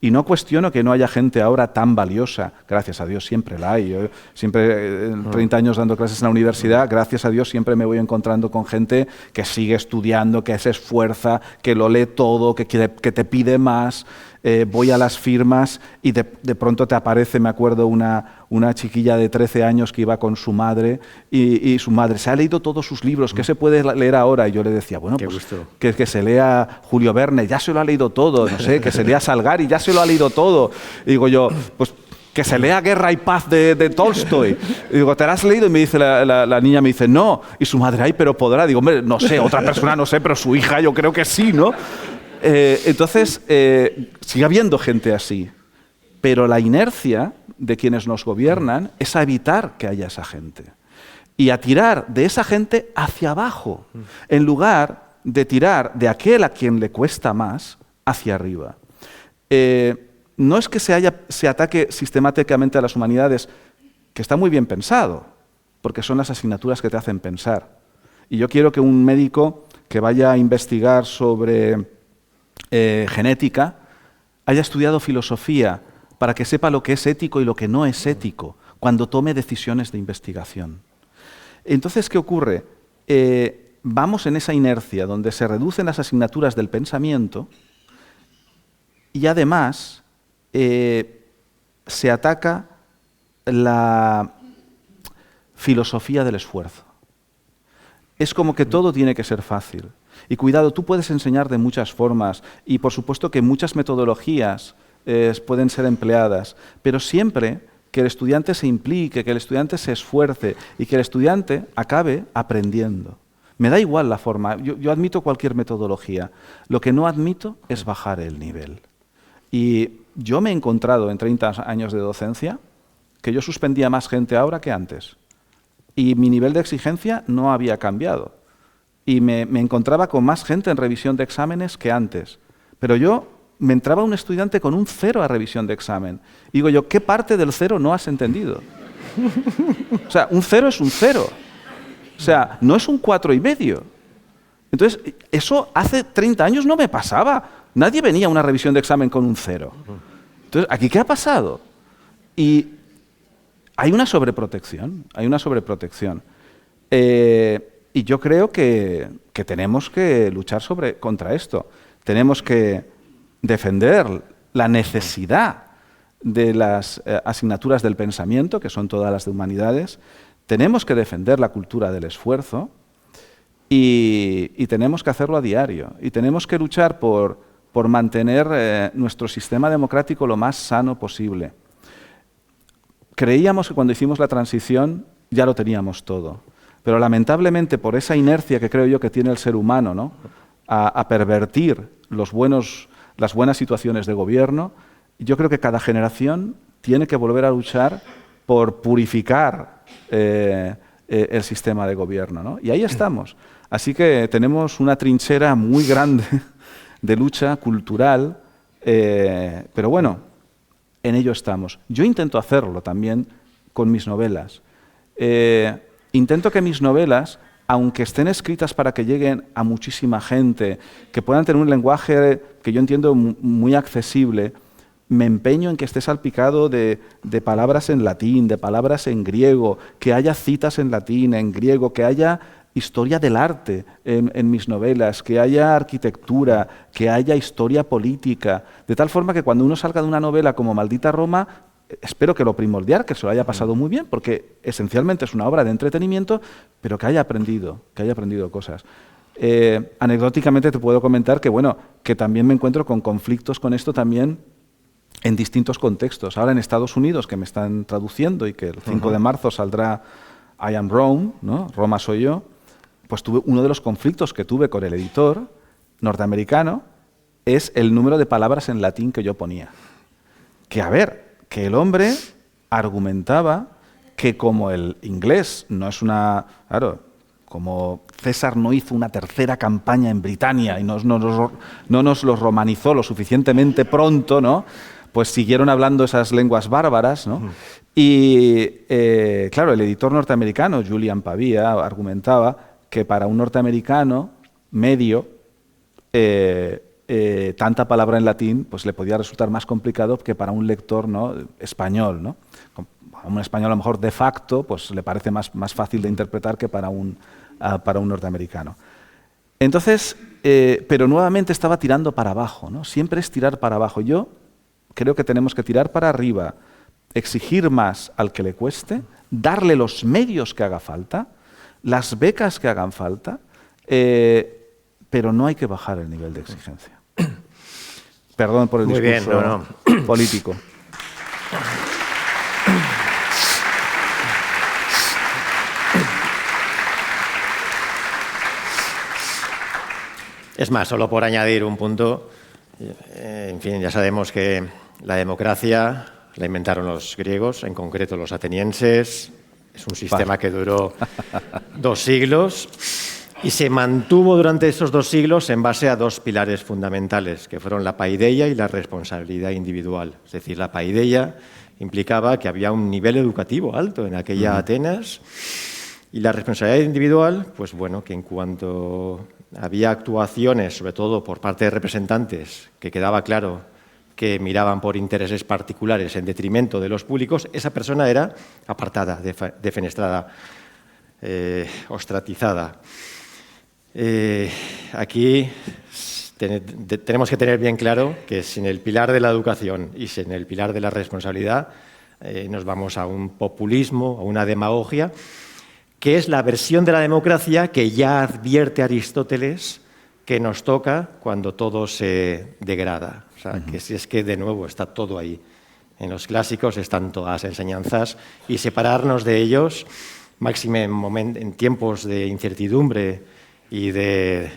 Y no cuestiono que no haya gente ahora tan valiosa, gracias a Dios siempre la hay. Yo siempre, 30 años dando clases en la universidad, gracias a Dios siempre me voy encontrando con gente que sigue estudiando, que se esfuerza, que lo lee todo, que te pide más. Voy a las firmas y de pronto te aparece, me acuerdo, una chiquilla de 13 años que iba con su madre y su madre se ha leído todos sus libros, ¿qué se puede leer ahora? Y yo le decía, bueno, pues que se lea Julio Verne, ya se lo ha leído todo, no sé, que se lea Salgari, ya se lo ha leído todo. Y digo yo, pues que se lea Guerra y Paz de Tolstoy. Y digo, ¿te la has leído? Y me dice la niña, me dice, no. Y su madre, ay, pero podrá. Digo, hombre, no sé, otra persona no sé, pero su hija yo creo que sí, ¿no? Entonces, sigue habiendo gente así, pero la inercia de quienes nos gobiernan es a evitar que haya esa gente y a tirar de esa gente hacia abajo, en lugar de tirar de aquel a quien le cuesta más hacia arriba. No es que se ataque sistemáticamente a las humanidades, que está muy bien pensado, porque son las asignaturas que te hacen pensar. Y yo quiero que un médico que vaya a investigar sobre genética, haya estudiado filosofía para que sepa lo que es ético y lo que no es ético cuando tome decisiones de investigación. Entonces, ¿qué ocurre? Vamos en esa inercia donde se reducen las asignaturas del pensamiento y además se ataca la filosofía del esfuerzo. Es como que todo tiene que ser fácil. Y cuidado, tú puedes enseñar de muchas formas y por supuesto que muchas metodologías pueden ser empleadas, pero siempre que el estudiante se implique, que el estudiante se esfuerce y que el estudiante acabe aprendiendo. Me da igual la forma, yo admito cualquier metodología, lo que no admito es bajar el nivel. Y yo me he encontrado en 30 años de docencia que yo suspendía más gente ahora que antes y mi nivel de exigencia no había cambiado. Y me encontraba con más gente en revisión de exámenes que antes. Pero me entraba un estudiante con un 0 a revisión de examen. Y digo yo, ¿qué parte del 0 no has entendido? O sea, un 0 es un 0. O sea, no es un 4,5. Entonces, eso hace 30 años no me pasaba. Nadie venía a una revisión de examen con un 0. Entonces, ¿aquí qué ha pasado? Y hay una sobreprotección, y yo creo que tenemos que luchar contra esto. Tenemos que defender la necesidad de las asignaturas del pensamiento, que son todas las de humanidades. Tenemos que defender la cultura del esfuerzo y tenemos que hacerlo a diario. Y tenemos que luchar por mantener nuestro sistema democrático lo más sano posible. Creíamos que cuando hicimos la transición ya lo teníamos todo. Pero lamentablemente por esa inercia que creo yo que tiene el ser humano, ¿no? a pervertir las buenas situaciones de gobierno, yo creo que cada generación tiene que volver a luchar por purificar el sistema de gobierno, ¿no? Y ahí estamos. Así que tenemos una trinchera muy grande de lucha cultural, pero bueno, en ello estamos. Yo intento hacerlo también con mis novelas. Intento que mis novelas, aunque estén escritas para que lleguen a muchísima gente, que puedan tener un lenguaje que yo entiendo muy accesible, me empeño en que esté salpicado de palabras en latín, de palabras en griego, que haya citas en latín, en griego, que haya historia del arte en mis novelas, que haya arquitectura, que haya historia política, de tal forma que cuando uno salga de una novela como Maldita Roma, espero que lo primordial, que se lo haya pasado muy bien, porque esencialmente es una obra de entretenimiento, pero que haya aprendido cosas. Anecdóticamente te puedo comentar que, bueno, que también me encuentro con conflictos con esto también en distintos contextos. Ahora en Estados Unidos, que me están traduciendo y que el 5 de marzo saldrá I Am Rome, ¿no? Roma soy yo, pues uno de los conflictos que tuve con el editor norteamericano es el número de palabras en latín que yo ponía. Que a ver, que el hombre argumentaba que como el inglés no es una... Claro, como César no hizo una tercera campaña en Britania y no nos lo romanizó lo suficientemente pronto, ¿no? Pues siguieron hablando esas lenguas bárbaras, ¿no? Y, claro, el editor norteamericano, Julian Pavia, argumentaba que para un norteamericano medio, tanta palabra en latín pues le podía resultar más complicado que para un lector, ¿no?, español, ¿no? A un español a lo mejor de facto pues le parece más fácil de interpretar que para un norteamericano. Entonces, pero nuevamente estaba tirando para abajo, ¿no? Siempre es tirar para abajo. Yo creo que tenemos que tirar para arriba, exigir más al que le cueste, darle los medios que haga falta, las becas que hagan falta, pero no hay que bajar el nivel de exigencia. Perdón por el discurso político. Es más, solo por añadir un punto, en fin, ya sabemos que la democracia la inventaron los griegos, en concreto los atenienses. Es un sistema que duró 2 siglos y se mantuvo durante esos 2 siglos en base a 2 pilares fundamentales, que fueron la paideia y la responsabilidad individual. Es decir, la paideia implicaba que había un nivel educativo alto en aquella Atenas, y la responsabilidad individual, pues bueno, que en cuanto había actuaciones, sobre todo por parte de representantes, que quedaba claro que miraban por intereses particulares en detrimento de los públicos, esa persona era apartada, defenestrada, ostratizada. Aquí tenemos que tener bien claro que sin el pilar de la educación y sin el pilar de la responsabilidad nos vamos a un populismo, a una demagogia, que es la versión de la democracia que ya advierte Aristóteles que nos toca cuando todo se degrada. O sea, que si es que de nuevo está todo ahí. En los clásicos están todas las enseñanzas y separarnos de ellos, máxime en tiempos de incertidumbre y de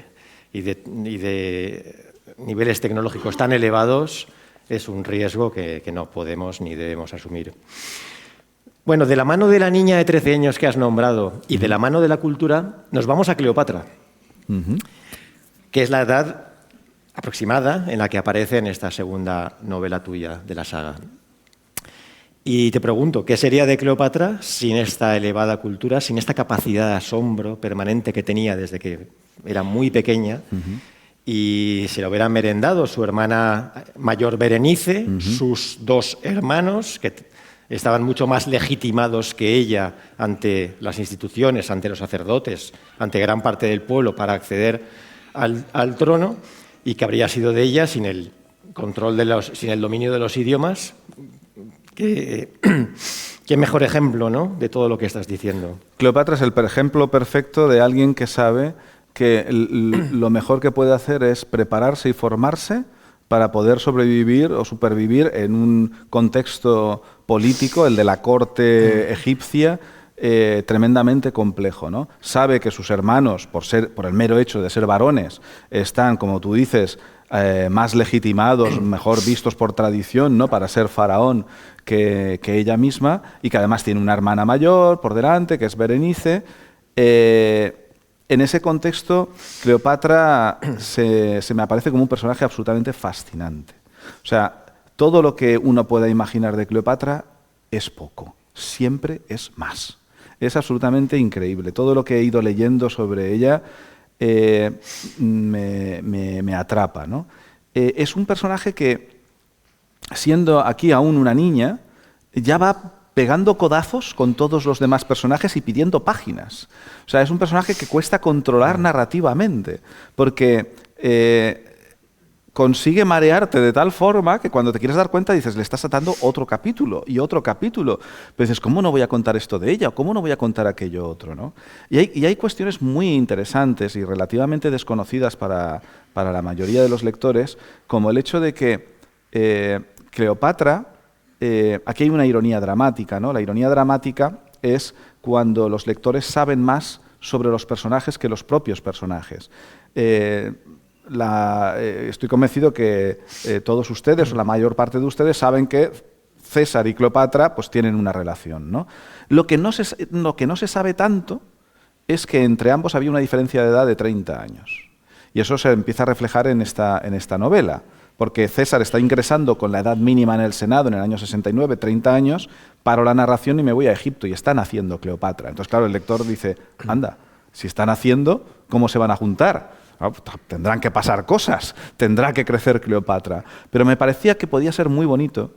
niveles tecnológicos tan elevados, es un riesgo que no podemos ni debemos asumir. Bueno, de la mano de la niña de 13 años que has nombrado y de la mano de la cultura, nos vamos a Cleopatra, que es la edad aproximada en la que aparece en esta segunda novela tuya de la saga. Y te pregunto, ¿qué sería de Cleopatra sin esta elevada cultura, sin esta capacidad de asombro permanente que tenía desde que era muy pequeña? Y se lo hubieran merendado su hermana mayor Berenice, sus 2 hermanos, que estaban mucho más legitimados que ella ante las instituciones, ante los sacerdotes, ante gran parte del pueblo para acceder al trono, y que habría sido de ella sin el control sin el dominio de los idiomas. Qué mejor ejemplo, ¿no?, de todo lo que estás diciendo. Cleopatra es el ejemplo perfecto de alguien que sabe que lo mejor que puede hacer es prepararse y formarse para poder sobrevivir o supervivir en un contexto político, el de la corte egipcia, tremendamente complejo, ¿no? Sabe que sus hermanos, por el mero hecho de ser varones, están, como tú dices, más legitimados, mejor vistos por tradición, ¿no?, para ser faraón que ella misma, y que además tiene una hermana mayor por delante, que es Berenice. En ese contexto, Cleopatra se me aparece como un personaje absolutamente fascinante. O sea, todo lo que uno pueda imaginar de Cleopatra es poco, siempre es más. Es absolutamente increíble. Todo lo que he ido leyendo sobre ella me atrapa, ¿no? Es un personaje que, siendo aquí aún una niña, ya va pegando codazos con todos los demás personajes y pidiendo páginas. O sea, es un personaje que cuesta controlar narrativamente, porque consigue marearte de tal forma que cuando te quieres dar cuenta dices, le estás atando otro capítulo y otro capítulo. Pero dices, ¿cómo no voy a contar esto de ella? ¿Cómo no voy a contar aquello otro? ¿No? Y hay cuestiones muy interesantes y relativamente desconocidas para la mayoría de los lectores, como el hecho de que Cleopatra, aquí hay una ironía dramática, ¿no? La ironía dramática es cuando los lectores saben más sobre los personajes que los propios personajes. Estoy convencido que todos ustedes, o la mayor parte de ustedes, saben que César y Cleopatra pues, tienen una relación, ¿no? Lo que no se sabe tanto es que entre ambos había una diferencia de edad de 30 años. Y eso se empieza a reflejar en esta novela, porque César está ingresando con la edad mínima en el Senado en el año 69, 30 años, paro la narración y me voy a Egipto, y está naciendo Cleopatra. Entonces, claro, el lector dice, anda, si están naciendo, ¿cómo se van a juntar? Tendrán que pasar cosas, tendrá que crecer Cleopatra. Pero me parecía que podía ser muy bonito,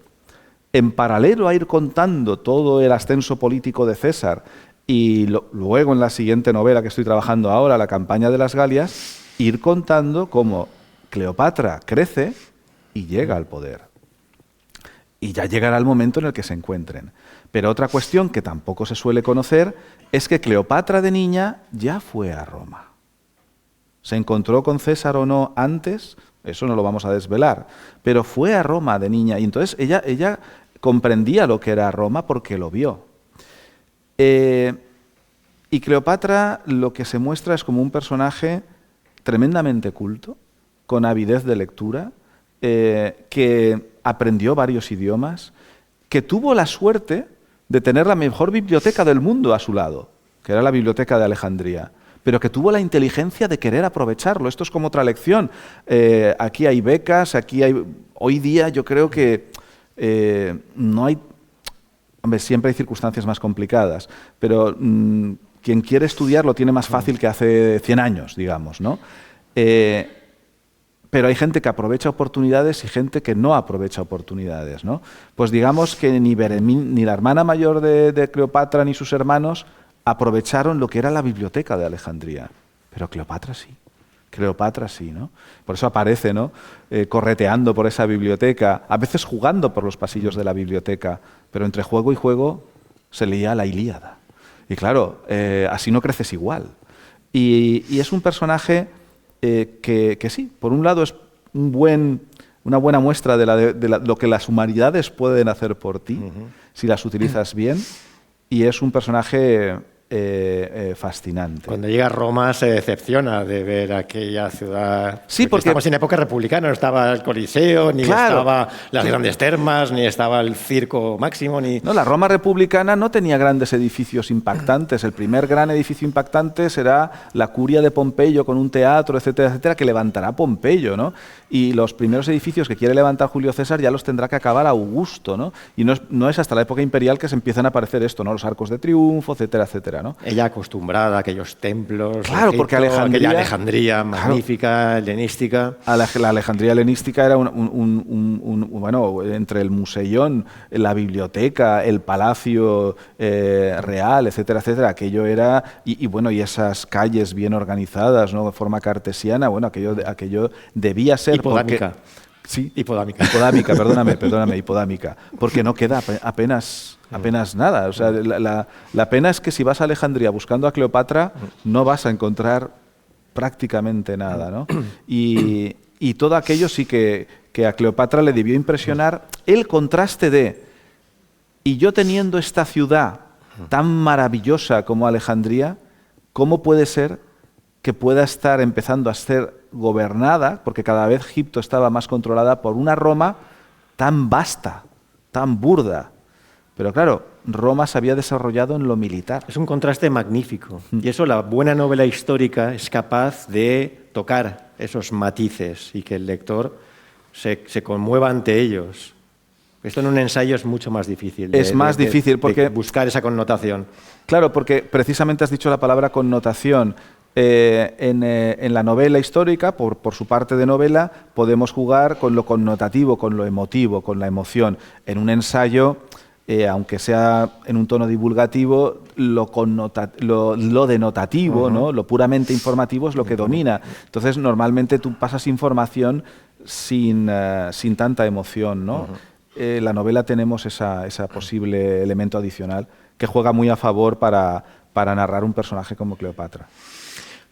en paralelo a ir contando todo el ascenso político de César y luego en la siguiente novela que estoy trabajando ahora, La campaña de las Galias, ir contando cómo Cleopatra crece y llega al poder. Y ya llegará el momento en el que se encuentren. Pero otra cuestión que tampoco se suele conocer es que Cleopatra de niña ya fue a Roma. ¿Se encontró con César o no antes? Eso no lo vamos a desvelar. Pero fue a Roma de niña y entonces ella comprendía lo que era Roma porque lo vio. Y Cleopatra lo que se muestra es como un personaje tremendamente culto, con avidez de lectura, que aprendió varios idiomas, que tuvo la suerte de tener la mejor biblioteca del mundo a su lado, que era la Biblioteca de Alejandría, pero que tuvo la inteligencia de querer aprovecharlo. Esto es como otra lección. Aquí hay becas, hoy día yo creo que no hay... Hombre, siempre hay circunstancias más complicadas, pero quien quiere estudiar lo tiene más fácil que hace 100 años, digamos, ¿no? Pero hay gente que aprovecha oportunidades y gente que no aprovecha oportunidades, ¿no? Pues digamos que ni la hermana mayor de Cleopatra ni sus hermanos aprovecharon lo que era la biblioteca de Alejandría, pero Cleopatra sí. Cleopatra sí, ¿no? Por eso aparece, ¿no? Correteando por esa biblioteca, a veces jugando por los pasillos de la biblioteca, pero entre juego y juego se leía la Ilíada. Y claro, así no creces igual. Y es un personaje que sí, por un lado es una buena muestra de lo que las humanidades pueden hacer por ti, si las utilizas bien, y es un personaje fascinante. Cuando llega a Roma se decepciona de ver aquella ciudad. Sí, porque estamos en época republicana, no estaba el Coliseo, ni estaba las grandes termas, ni estaba el circo máximo, ni... No, la Roma republicana no tenía grandes edificios impactantes. El primer gran edificio impactante será la Curia de Pompeyo con un teatro, etcétera, etcétera, que levantará Pompeyo, ¿no? Y los primeros edificios que quiere levantar Julio César ya los tendrá que acabar Augusto, ¿no? Y no es hasta la época imperial que se empiezan a aparecer esto, ¿no? Los arcos de triunfo, etcétera, etcétera, ¿no? Ella acostumbrada a aquellos templos, claro, Egipto, porque aquella Alejandría magnífica, claro, helenística. La Alejandría helenística era bueno, entre el museión, la biblioteca, el palacio real, etcétera, etcétera, aquello era, y esas calles bien organizadas, ¿no? De forma cartesiana, bueno, aquello debía ser... Hipodámica. Sí, Hipodámica, perdóname, hipodámica, porque no queda apenas nada. O sea, la pena es que si vas a Alejandría buscando a Cleopatra, no vas a encontrar prácticamente nada, ¿no? Y todo aquello sí que a Cleopatra le debió impresionar el contraste y yo teniendo esta ciudad tan maravillosa como Alejandría, ¿cómo puede ser que pueda estar empezando a ser gobernada, porque cada vez Egipto estaba más controlada por una Roma tan vasta, tan burda? Pero claro, Roma se había desarrollado en lo militar. Es un contraste magnífico. Y eso la buena novela histórica es capaz de tocar esos matices y que el lector se conmueva ante ellos. Esto en un ensayo es mucho más difícil. Es más difícil porque de buscar esa connotación. Claro, porque precisamente has dicho la palabra connotación. En la novela histórica, por su parte de novela, podemos jugar con lo connotativo, con lo emotivo, con la emoción. En un ensayo, aunque sea en un tono divulgativo, lo denotativo, ¿no? Lo puramente informativo es lo que domina. Entonces, normalmente tú pasas información sin tanta emoción, ¿no? La novela tenemos ese posible elemento adicional que juega muy a favor para narrar un personaje como Cleopatra.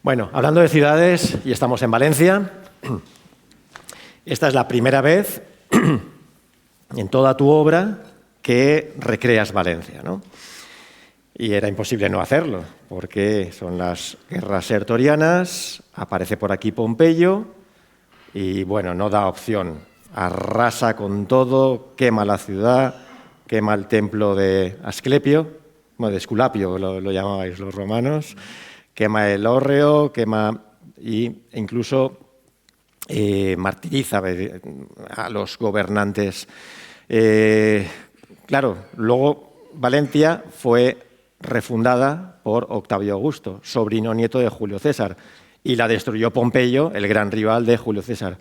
Bueno, hablando de ciudades, y estamos en Valencia, esta es la primera vez en toda tu obra que recreas Valencia, ¿no? Y era imposible no hacerlo, porque son las guerras sertorianas, aparece por aquí Pompeyo, y bueno, no da opción. Arrasa con todo, quema la ciudad, quema el templo de Asclepio, bueno, de Esculapio lo llamabais los romanos, quema el hórreo, e incluso martiriza a los gobernantes. Claro, luego Valencia fue refundada por Octavio Augusto, sobrino nieto de Julio César, y la destruyó Pompeyo, el gran rival de Julio César.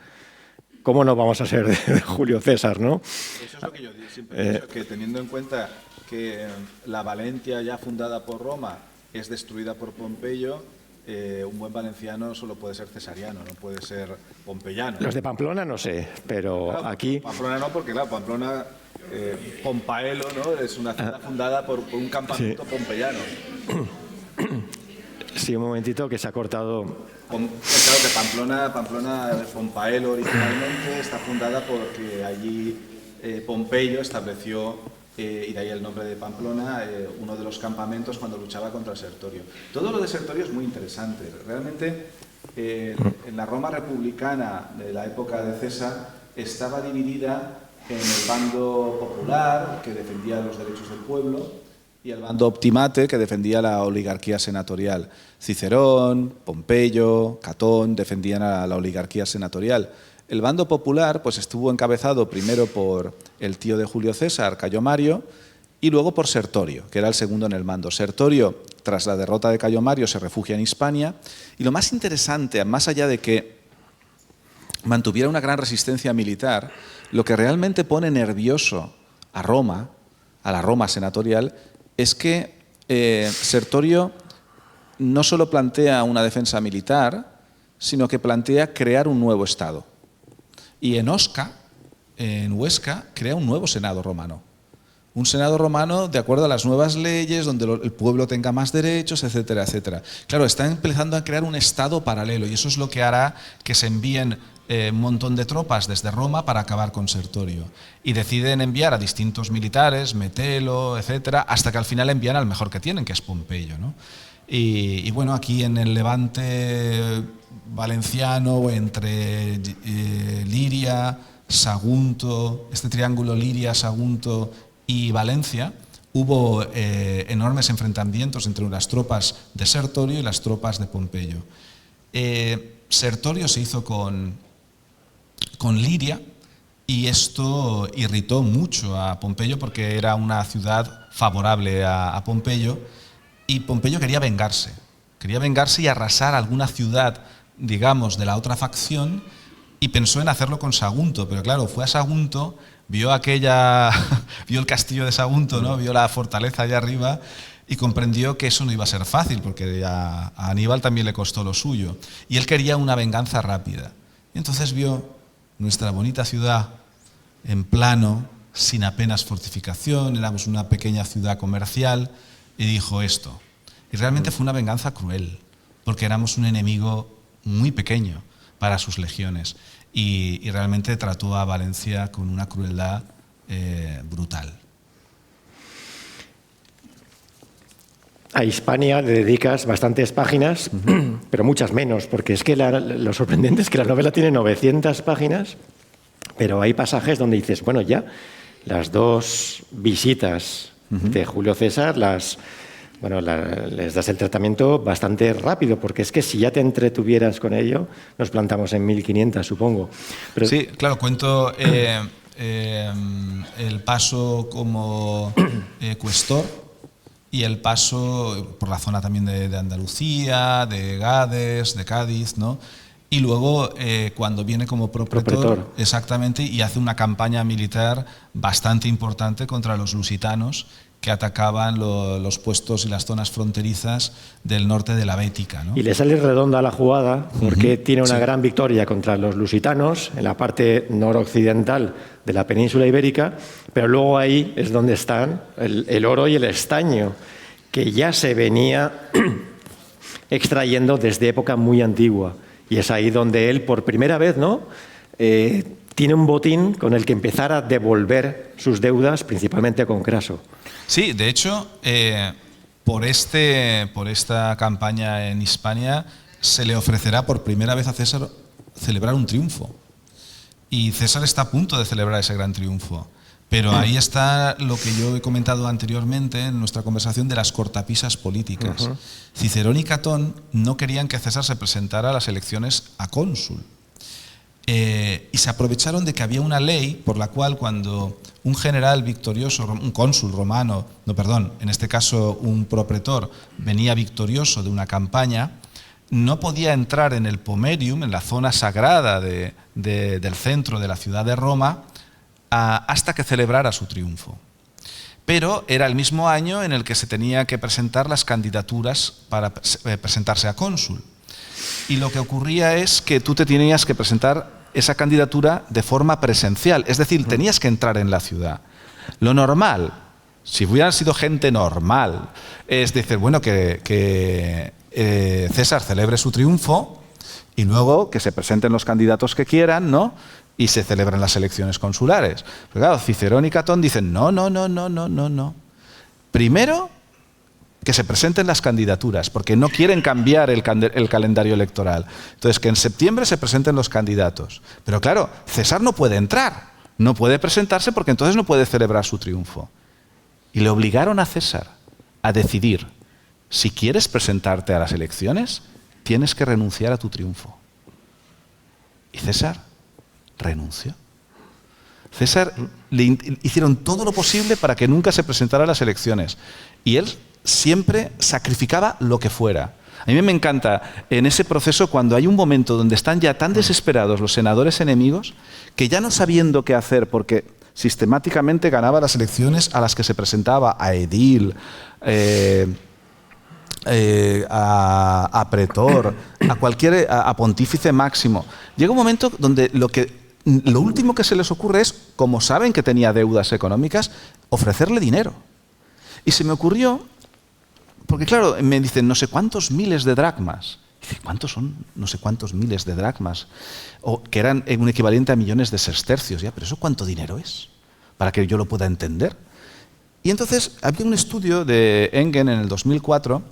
¿Cómo no vamos a ser de Julio César, no? Eso es lo que yo siempre he dicho, que teniendo en cuenta que la Valencia ya fundada por Roma es destruida por Pompeyo, un buen valenciano solo puede ser cesariano, no puede ser pompeyano. Los de Pamplona no sé, pero claro, aquí... Pamplona no, porque claro, Pamplona, Pompaelo, ¿no? Es una ciudad fundada por un campamento pompeyano. Sí, un momentito que se ha cortado. Claro que Pamplona, Pompaelo originalmente está fundada porque allí Pompeyo estableció, y de ahí el nombre de Pamplona, uno de los campamentos cuando luchaba contra Sertorio. Todo lo de Sertorio es muy interesante. Realmente, en la Roma republicana de la época de César estaba dividida en el bando popular, que defendía los derechos del pueblo, y el bando optimate, que defendía la oligarquía senatorial. Cicerón, Pompeyo, Catón defendían a la oligarquía senatorial. El bando popular pues, estuvo encabezado primero por el tío de Julio César, Cayo Mario, y luego por Sertorio, que era el segundo en el mando. Sertorio, tras la derrota de Cayo Mario, se refugia en Hispania, y lo más interesante, más allá de que mantuviera una gran resistencia militar, lo que realmente pone nervioso a Roma, a la Roma senatorial, es que Sertorio no solo plantea una defensa militar, sino que plantea crear un nuevo Estado. Y en Osca, en Huesca, crea un nuevo Senado romano. Un Senado romano de acuerdo a las nuevas leyes, donde el pueblo tenga más derechos, etcétera, etcétera. Claro, está empezando a crear un Estado paralelo y eso es lo que hará que se envíen un montón de tropas desde Roma para acabar con Sertorio. Y deciden enviar a distintos militares, Metelo, etcétera, hasta que al final envían al mejor que tienen, que es Pompeyo, ¿no? Y bueno, aquí en el Levante valenciano, entre Liria, Sagunto, este triángulo Liria, Sagunto y Valencia, hubo enormes enfrentamientos entre las tropas de Sertorio y las tropas de Pompeyo. Sertorio se hizo con Liria y esto irritó mucho a Pompeyo porque era una ciudad favorable a Pompeyo y Pompeyo quería vengarse y arrasar alguna ciudad, digamos, de la otra facción y pensó en hacerlo con Sagunto, pero claro, fue a Sagunto, vio el castillo de Sagunto, ¿no? Vio la fortaleza allá arriba y comprendió que eso no iba a ser fácil porque a Aníbal también le costó lo suyo y él quería una venganza rápida. Y entonces vio nuestra bonita ciudad en plano, sin apenas fortificación, éramos una pequeña ciudad comercial y dijo esto. Y realmente fue una venganza cruel, porque éramos un enemigo muy pequeño para sus legiones y realmente trató a Valencia con una crueldad brutal. A Hispania le dedicas bastantes páginas, pero muchas menos, porque es que lo sorprendente es que la novela tiene 900 páginas, pero hay pasajes donde dices, bueno, ya, las dos visitas de Julio César, les das el tratamiento bastante rápido, porque es que si ya te entretuvieras con ello, nos plantamos en 1500, supongo. Pero... Sí, claro, cuento el paso como cuestor y el paso por la zona también de Andalucía, de Gades, de Cádiz, ¿no? Y luego, cuando viene como propretor, exactamente, y hace una campaña militar bastante importante contra los lusitanos que atacaban los puestos y las zonas fronterizas del norte de la Bética, ¿no? Y le sale redonda la jugada porque tiene una gran victoria contra los lusitanos en la parte noroccidental de la península ibérica, pero luego ahí es donde están el oro y el estaño, que ya se venía extrayendo desde época muy antigua. Y es ahí donde él, por primera vez, ¿no?, tiene un botín con el que empezar a devolver sus deudas, principalmente con Craso. Sí, de hecho, por esta campaña en Hispania se le ofrecerá por primera vez a César celebrar un triunfo. Y César está a punto de celebrar ese gran triunfo. Pero ahí está lo que yo he comentado anteriormente en nuestra conversación de las cortapisas políticas. Cicerón y Catón no querían que César se presentara a las elecciones a cónsul. Y se aprovecharon de que había una ley por la cual cuando un general victorioso, un cónsul romano, en este caso un propretor, venía victorioso de una campaña, no podía entrar en el pomerium, en la zona sagrada del centro de la ciudad de Roma, hasta que celebrara su triunfo. Pero era el mismo año en el que se tenía que presentar las candidaturas para presentarse a cónsul. Y lo que ocurría es que tú te tenías que presentar esa candidatura de forma presencial, es decir, tenías que entrar en la ciudad. Lo normal, si hubieran sido gente normal, es decir, bueno, que César celebre su triunfo y luego que se presenten los candidatos que quieran, ¿no?, y se celebran las elecciones consulares. Pero claro, Cicerón y Catón dicen no. Primero, que se presenten las candidaturas, porque no quieren cambiar el calendario electoral. Entonces, que en septiembre se presenten los candidatos. Pero claro, César no puede entrar, no puede presentarse porque entonces no puede celebrar su triunfo. Y le obligaron a César a decidir, si quieres presentarte a las elecciones, tienes que renunciar a tu triunfo. Y César renunció. César le hicieron todo lo posible para que nunca se presentara a las elecciones. Y él siempre sacrificaba lo que fuera. A mí me encanta en ese proceso cuando hay un momento donde están ya tan desesperados los senadores enemigos que ya no sabiendo qué hacer porque sistemáticamente ganaba las elecciones a las que se presentaba, a edil, a pretor, a pontífice máximo. Llega un momento donde lo último que se les ocurre es, como saben que tenía deudas económicas, ofrecerle dinero. Y se me ocurrió, porque claro, me dicen no sé cuántos miles de dracmas. Y dice, ¿cuántos son no sé cuántos miles de dracmas? O que eran un equivalente a millones de sestercios. Ya, pero ¿eso cuánto dinero es? Para que yo lo pueda entender. Y entonces había un estudio de Engen en el 2004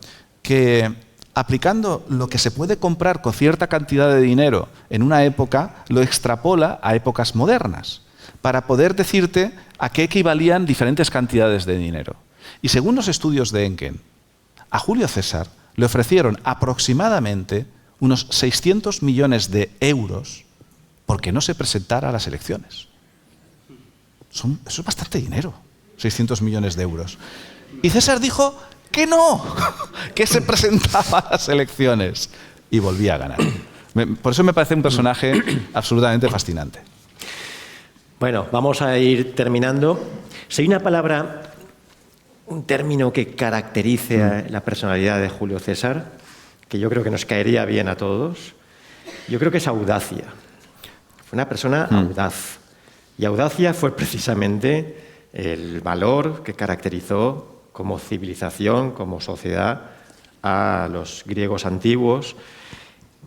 que, aplicando lo que se puede comprar con cierta cantidad de dinero en una época, lo extrapola a épocas modernas, para poder decirte a qué equivalían diferentes cantidades de dinero. Y según los estudios de Engen, a Julio César le ofrecieron aproximadamente unos 600 millones de euros porque no se presentara a las elecciones. Eso es bastante dinero, 600 millones de euros. Y César dijo que no, que se presentaba a las elecciones y volvía a ganar. Por eso me parece un personaje absolutamente fascinante. Bueno, vamos a ir terminando. Si hay una palabra, un término que caracterice a la personalidad de Julio César, que yo creo que nos caería bien a todos, yo creo que es audacia. Fue una persona audaz. Y audacia fue precisamente el valor que caracterizó como civilización, como sociedad, a los griegos antiguos.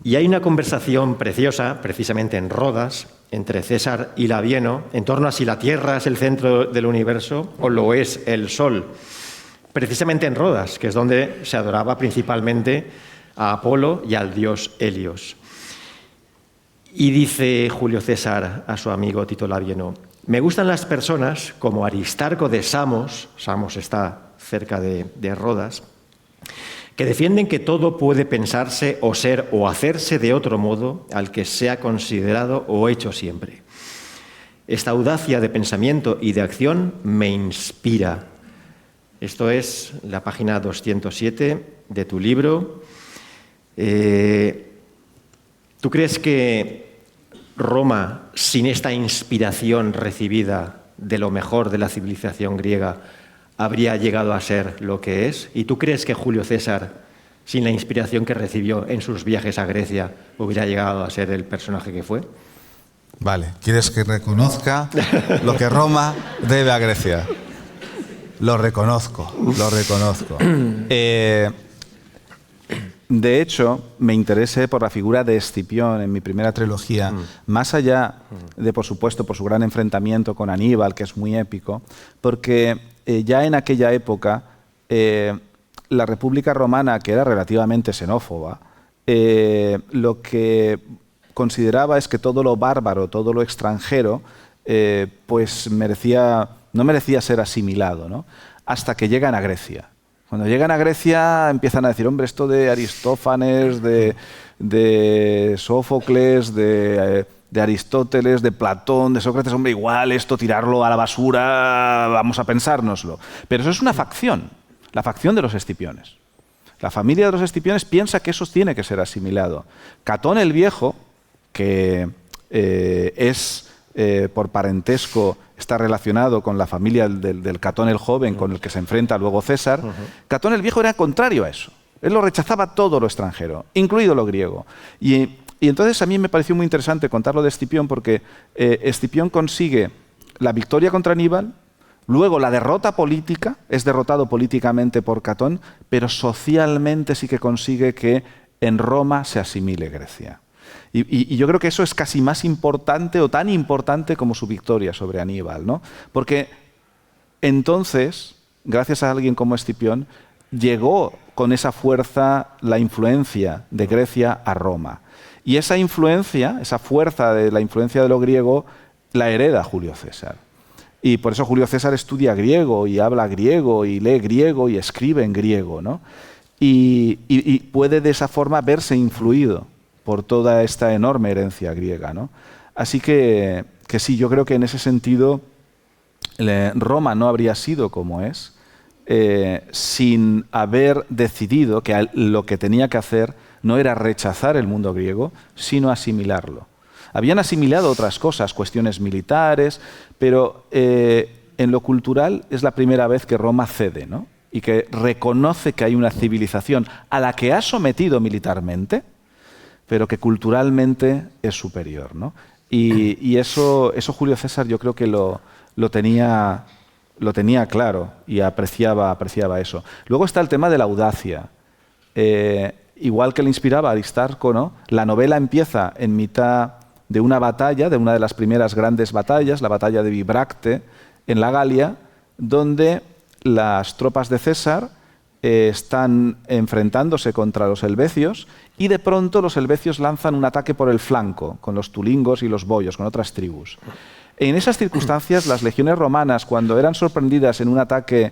Y hay una conversación preciosa, precisamente en Rodas, entre César y Labieno, en torno a si la Tierra es el centro del universo o lo es el Sol. Precisamente en Rodas, que es donde se adoraba principalmente a Apolo y al dios Helios. Y dice Julio César a su amigo Tito Labieno, me gustan las personas como Aristarco de Samos, Samos está cerca de Rodas, que defienden que todo puede pensarse o ser o hacerse de otro modo al que sea considerado o hecho siempre. Esta audacia de pensamiento y de acción me inspira. Esto es la página 207 de tu libro. ¿Tú crees que Roma, sin esta inspiración recibida de lo mejor de la civilización griega, habría llegado a ser lo que es? ¿Y tú crees que Julio César, sin la inspiración que recibió en sus viajes a Grecia, hubiera llegado a ser el personaje que fue? Vale, ¿quieres que reconozca lo que Roma debe a Grecia? Lo reconozco, lo reconozco. De hecho, me interesé por la figura de Escipión en mi primera trilogía, más allá de, por supuesto, por su gran enfrentamiento con Aníbal, que es muy épico, porque ya en aquella época la República Romana, que era relativamente xenófoba, lo que consideraba es que todo lo bárbaro, todo lo extranjero, pues no merecía ser asimilado, ¿no? Hasta que llegan a Grecia. Cuando llegan a Grecia empiezan a decir, hombre, esto de Aristófanes, de Sófocles, de Aristóteles, de Platón, de Sócrates, hombre, igual esto tirarlo a la basura, vamos a pensárnoslo. Pero eso es una facción, la facción de los Escipiones. La familia de los Escipiones piensa que eso tiene que ser asimilado. Catón el Viejo, que es por parentesco, está relacionado con la familia del Catón el Joven, con el que se enfrenta luego César. Catón el Viejo era contrario a eso. Él lo rechazaba todo lo extranjero, incluido lo griego. Y entonces a mí me pareció muy interesante contarlo de Escipión, porque Escipión consigue la victoria contra Aníbal, luego la derrota política, es derrotado políticamente por Catón, pero socialmente sí que consigue que en Roma se asimile Grecia. Y yo creo que eso es casi más importante o tan importante como su victoria sobre Aníbal, ¿no? Porque entonces, gracias a alguien como Escipión, llegó con esa fuerza la influencia de Grecia a Roma. Y esa influencia, esa fuerza de la influencia de lo griego, la hereda Julio César. Y por eso Julio César estudia griego y habla griego y lee griego y escribe en griego, ¿no? Y puede de esa forma verse influido por toda esta enorme herencia griega, ¿no? Así que sí, yo creo que en ese sentido Roma no habría sido como es sin haber decidido que lo que tenía que hacer no era rechazar el mundo griego, sino asimilarlo. Habían asimilado otras cosas, cuestiones militares, pero en lo cultural es la primera vez que Roma cede, ¿no? Y que reconoce que hay una civilización a la que ha sometido militarmente, pero que culturalmente es superior, ¿no? Y eso Julio César yo creo que lo tenía claro y apreciaba eso. Luego está el tema de la audacia. Igual que le inspiraba a Aristarco, ¿no? La novela empieza en mitad de una batalla, de una de las primeras grandes batallas, la batalla de Bibracte, en la Galia, donde las tropas de César están enfrentándose contra los helvecios y de pronto los helvecios lanzan un ataque por el flanco con los tulingos y los boyos, con otras tribus. En esas circunstancias, las legiones romanas, cuando eran sorprendidas en un ataque,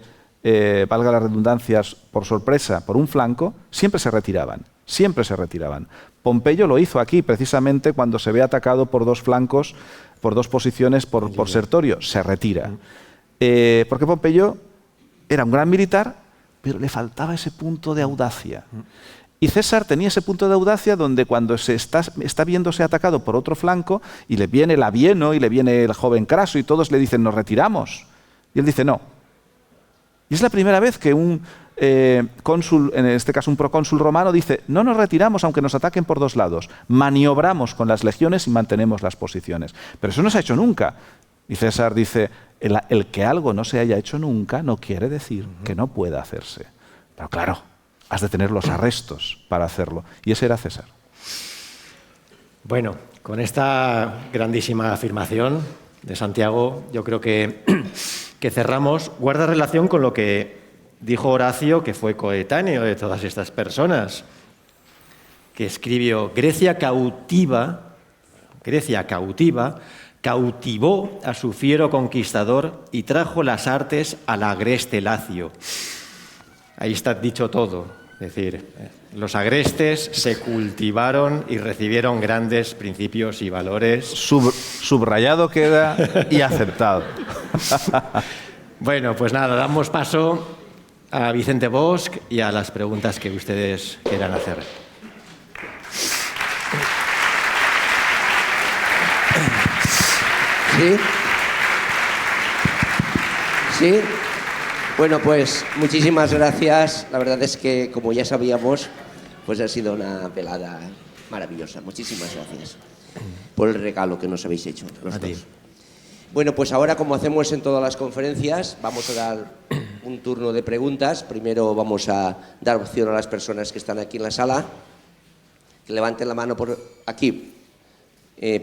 valga las redundancias, por sorpresa, por un flanco, siempre se retiraban, siempre se retiraban. Pompeyo lo hizo aquí, precisamente cuando se ve atacado por dos flancos, por dos posiciones por Sertorio, se retira. Porque Pompeyo era un gran militar, pero le faltaba ese punto de audacia. Y César tenía ese punto de audacia donde cuando se está viéndose atacado por otro flanco y le viene Labieno y le viene el joven Craso y todos le dicen nos retiramos. Y él dice no. Y es la primera vez que un cónsul, en este caso un procónsul romano, dice no nos retiramos aunque nos ataquen por dos lados. Maniobramos con las legiones y mantenemos las posiciones. Pero eso no se ha hecho nunca. Y César dice el que algo no se haya hecho nunca no quiere decir que no pueda hacerse. Pero claro, has de tener los arrestos para hacerlo. Y ese era César. Bueno, con esta grandísima afirmación de Santiago, yo creo que cerramos. Guarda relación con lo que dijo Horacio, que fue coetáneo de todas estas personas, que escribió: Grecia cautiva, cautivó a su fiero conquistador y trajo las artes al agreste Lacio. Ahí está dicho todo. Es decir, los agrestes se cultivaron y recibieron grandes principios y valores. subrayado queda y aceptado. Bueno, pues nada, damos paso a Vicente Bosch y a las preguntas que ustedes quieran hacer. ¿Sí? ¿Sí? Bueno, pues muchísimas gracias. La verdad es que, como ya sabíamos, pues ha sido una velada maravillosa. Muchísimas gracias por el regalo que nos habéis hecho los dos. Bueno, pues ahora, como hacemos en todas las conferencias, vamos a dar un turno de preguntas. Primero vamos a dar opción a las personas que están aquí en la sala. Que levanten la mano por aquí.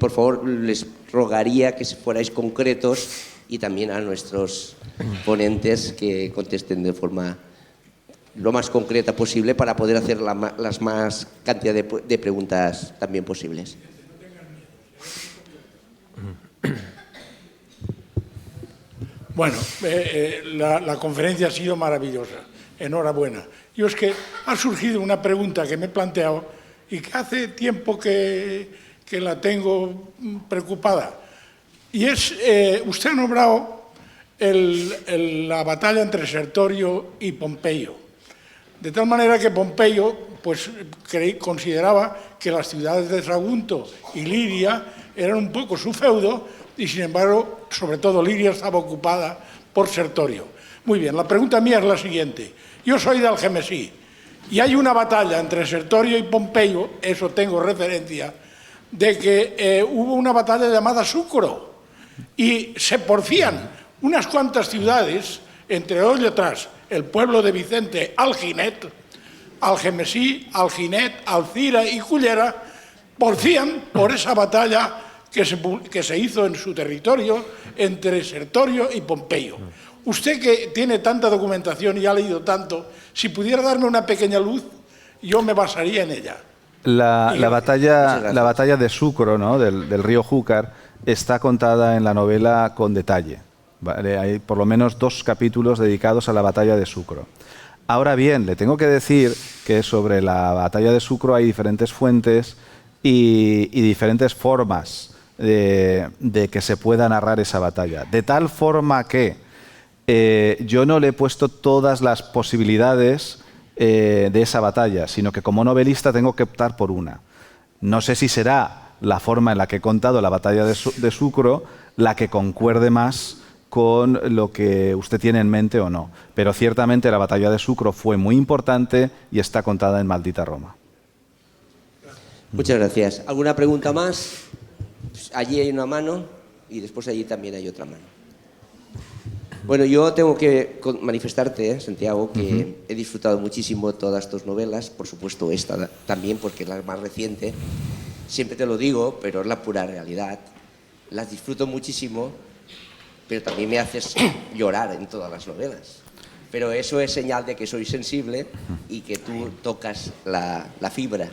Por favor, les rogaría que fuerais concretos y también a nuestros ponentes que contesten de forma lo más concreta posible para poder hacer las más cantidad de preguntas también posibles. Bueno, la conferencia ha sido maravillosa. Enhorabuena. Yo es que ha surgido una pregunta que me he planteado y que hace tiempo que la tengo preocupada. Y es, usted ha nombrado la batalla entre Sertorio y Pompeyo. De tal manera que Pompeyo pues, consideraba que las ciudades de Sagunto y Liria eran un poco su feudo y, sin embargo, sobre todo Liria estaba ocupada por Sertorio. Muy bien, la pregunta mía es la siguiente. Yo soy de Algemesí y hay una batalla entre Sertorio y Pompeyo, eso tengo referencia, de que hubo una batalla llamada Súcoro y se porfían unas cuantas ciudades, entre otras el pueblo de Vicente, Alginet, Algemesí, Alginet, Alcira y Cullera, porfían por esa batalla que se hizo en su territorio entre Sertorio y Pompeyo. Usted que tiene tanta documentación y ha leído tanto, si pudiera darme una pequeña luz, yo me basaría en ella. La batalla de Súcoro, ¿no? del río Júcar, está contada en la novela con detalle. ¿Vale? Hay por lo menos 2 capítulos dedicados a la batalla de Súcoro. Ahora bien, le tengo que decir que sobre la batalla de Súcoro hay diferentes fuentes y diferentes formas de que se pueda narrar esa batalla. De tal forma que yo no le he puesto todas las posibilidades de esa batalla, sino que como novelista tengo que optar por una. No sé si será la forma en la que he contado la batalla de Súcoro la que concuerde más con lo que usted tiene en mente o no. Pero ciertamente la batalla de Súcoro fue muy importante y está contada en Maldita Roma. Muchas gracias. ¿Alguna pregunta más? Allí hay una mano y después allí también hay otra mano. Bueno, yo tengo que manifestarte, Santiago, que he disfrutado muchísimo todas tus novelas, por supuesto esta también, porque es la más reciente. Siempre te lo digo, pero es la pura realidad. Las disfruto muchísimo, pero también me haces llorar en todas las novelas. Pero eso es señal de que soy sensible y que tú tocas la fibra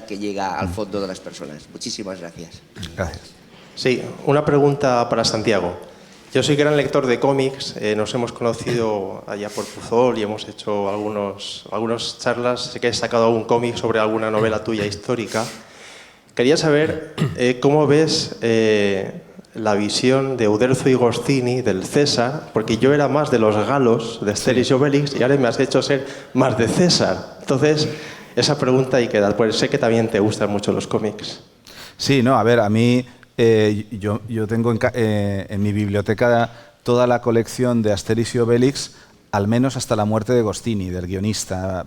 que llega al fondo de las personas. Muchísimas gracias. Gracias. Sí, una pregunta para Santiago. Yo soy gran lector de cómics, nos hemos conocido allá por Puzol y hemos hecho algunas charlas. Sé que has sacado algún cómic sobre alguna novela tuya histórica. Quería saber cómo ves la visión de Uderzo y Goscinny del César, porque yo era más de los galos, de Asterix y Obelix, y ahora me has hecho ser más de César. Entonces, esa pregunta hay que dar, pues sé que también te gustan mucho los cómics. Sí, no, a ver, a mí yo tengo en mi biblioteca toda la colección de Asterix y Obelix, al menos hasta la muerte de Goscinny, del guionista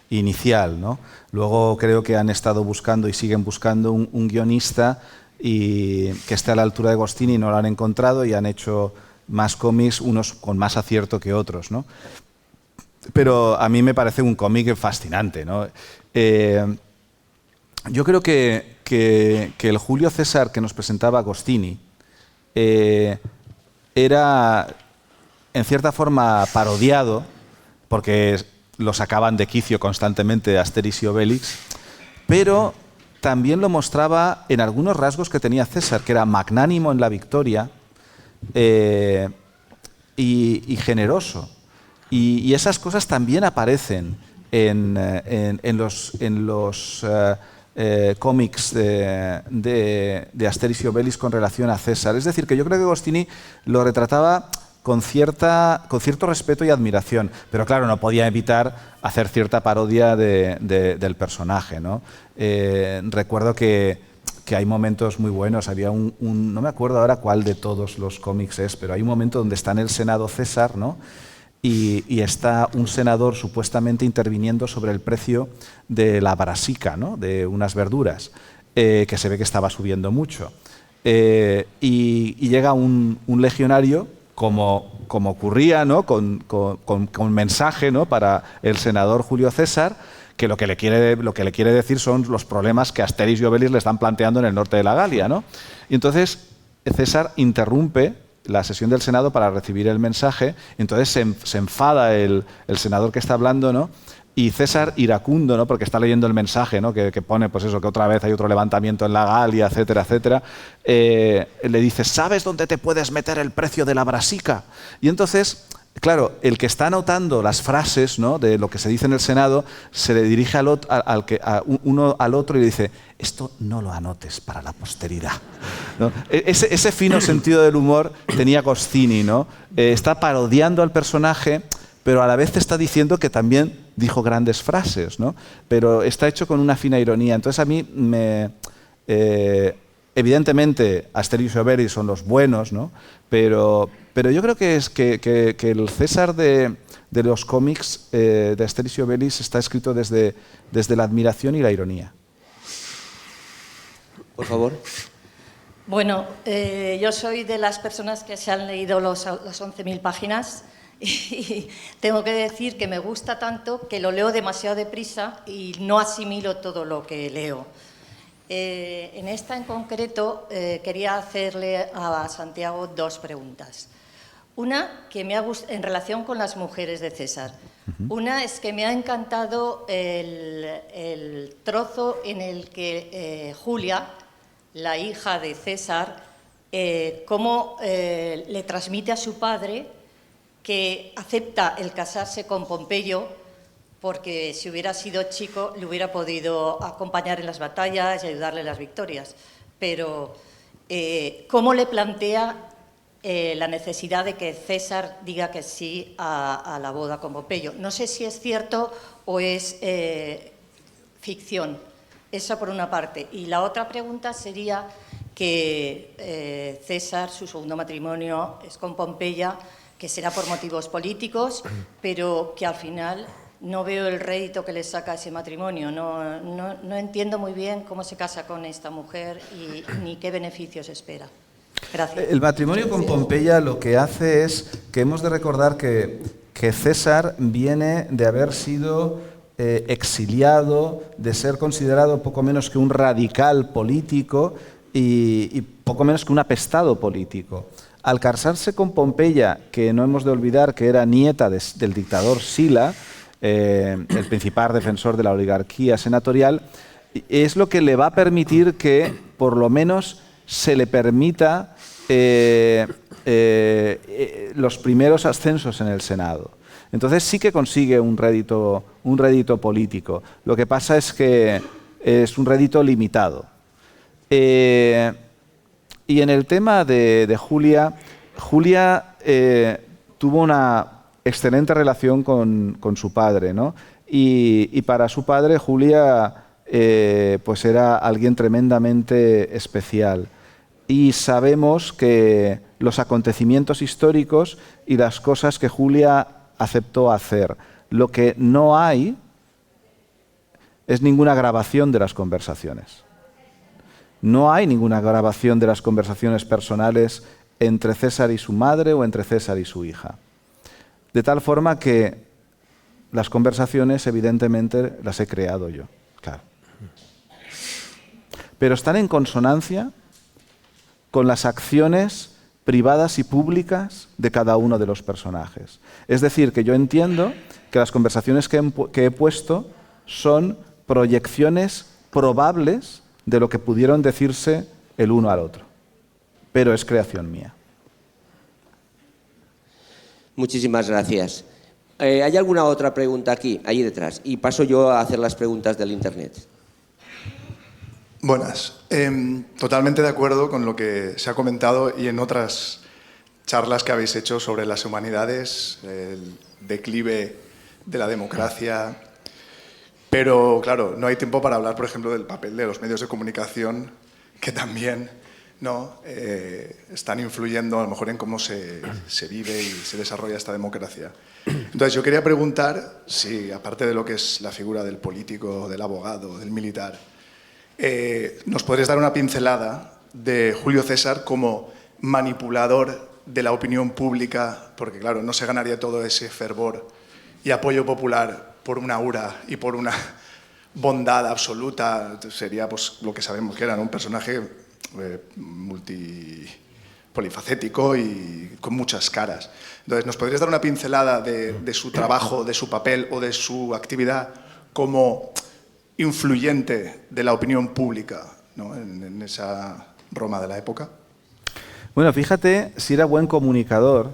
inicial, ¿no? Luego creo que han estado buscando y siguen buscando un guionista y que esté a la altura de Goscinny y no lo han encontrado y han hecho más cómics, unos con más acierto que otros, ¿no? Pero a mí me parece un cómic fascinante, ¿no? Yo creo que el Julio César que nos presentaba Goscinny era en cierta forma parodiado, porque lo sacaban de quicio constantemente Asterix y Obelix, pero también lo mostraba en algunos rasgos que tenía César, que era magnánimo en la victoria y generoso. Y esas cosas también aparecen en los cómics de Asterix y Obelix con relación a César. Es decir, que yo creo que Goscinny lo retrataba con cierto respeto y admiración, pero claro, no podía evitar hacer cierta parodia del personaje, ¿no? Recuerdo que hay momentos muy buenos. Había no me acuerdo ahora cuál de todos los cómics es, pero hay un momento donde está en el Senado César, ¿no? Y está un senador supuestamente interviniendo sobre el precio de la brasica, ¿no? De unas verduras, que se ve que estaba subiendo mucho. Y llega un legionario, como ocurría, ¿no? con mensaje, ¿no? Para el senador Julio César, que lo que le quiere decir son los problemas que Asterix y Obelix le están planteando en el norte de la Galia, ¿no? Y entonces César interrumpe la sesión del Senado para recibir el mensaje, entonces se enfada el senador que está hablando, ¿no? Y César, iracundo, ¿no? Porque está leyendo el mensaje, ¿no? que pone pues eso, que otra vez hay otro levantamiento en la Galia, etcétera, etcétera, le dice, ¿sabes dónde te puedes meter el precio de la brasica? Y entonces, claro, el que está anotando las frases, ¿no? De lo que se dice en el Senado se le dirige uno al otro y le dice, esto no lo anotes para la posteridad, ¿no? Ese fino sentido del humor tenía Goscinny, ¿no? Está parodiando al personaje, pero a la vez te está diciendo que también dijo grandes frases, ¿no? Pero está hecho con una fina ironía. Entonces a mí evidentemente Asterix y Obelix son los buenos, ¿no? Pero yo creo que el César de los cómics de Asterix y Obelix está escrito desde la admiración y la ironía. Por favor. Bueno, yo soy de las personas que se han leído las 11.000 páginas y tengo que decir que me gusta tanto que lo leo demasiado deprisa y no asimilo todo lo que leo. En esta en concreto quería hacerle a Santiago dos preguntas. Una, que me ha en relación con las mujeres de César. Una es que me ha encantado el trozo en el que Julia, la hija de César, cómo le transmite a su padre que acepta el casarse con Pompeyo porque si hubiera sido chico le hubiera podido acompañar en las batallas y ayudarle en las victorias. Pero cómo le plantea la necesidad de que César diga que sí a la boda con Pompeyo. No sé si es cierto o es ficción. Eso por una parte. Y la otra pregunta sería que César, su segundo matrimonio es con Pompeya, que será por motivos políticos, pero que al final no veo el rédito que le saca ese matrimonio. No entiendo muy bien cómo se casa con esta mujer ni qué beneficios espera. Gracias. El matrimonio con Pompeya lo que hace es que hemos de recordar que César viene de haber sido exiliado, de ser considerado poco menos que un radical político y poco menos que un apestado político. Al casarse con Pompeya, que no hemos de olvidar que era nieta del dictador Sila, el principal defensor de la oligarquía senatorial, es lo que le va a permitir que por lo menos se le permita los primeros ascensos en el Senado. Entonces sí que consigue un rédito político. Lo que pasa es que es un rédito limitado. Y en el tema de Julia, tuvo una excelente relación con su padre, ¿no? Y para su padre Julia pues era alguien tremendamente especial. Y sabemos que los acontecimientos históricos y las cosas que Julia aceptó hacer. Lo que no hay es ninguna grabación de las conversaciones. No hay ninguna grabación de las conversaciones personales entre César y su madre o entre César y su hija. De tal forma que las conversaciones, evidentemente, las he creado yo, claro. Pero están en consonancia con las acciones privadas y públicas de cada uno de los personajes. Es decir, que yo entiendo que las conversaciones que he puesto son proyecciones probables de lo que pudieron decirse el uno al otro. Pero es creación mía. Muchísimas gracias. ¿Hay alguna otra pregunta aquí, ahí detrás? Y paso yo a hacer las preguntas del Internet. Buenas. Totalmente de acuerdo con lo que se ha comentado y en otras charlas que habéis hecho sobre las humanidades, el declive de la democracia. Pero, claro, no hay tiempo para hablar, por ejemplo, del papel de los medios de comunicación, que también están influyendo a lo mejor en cómo se vive y se desarrolla esta democracia. Entonces, yo quería preguntar si, aparte de lo que es la figura del político, del abogado, del militar, ¿nos podrías dar una pincelada de Julio César como manipulador de la opinión pública? Porque, claro, no se ganaría todo ese fervor y apoyo popular por una aura y por una bondad absoluta. Sería pues, lo que sabemos que era, ¿no? Un personaje polifacético y con muchas caras. Entonces, ¿nos podrías dar una pincelada de su trabajo, de su papel o de su actividad como influyente de la opinión pública, ¿no? en esa Roma de la época? Bueno, fíjate si era buen comunicador,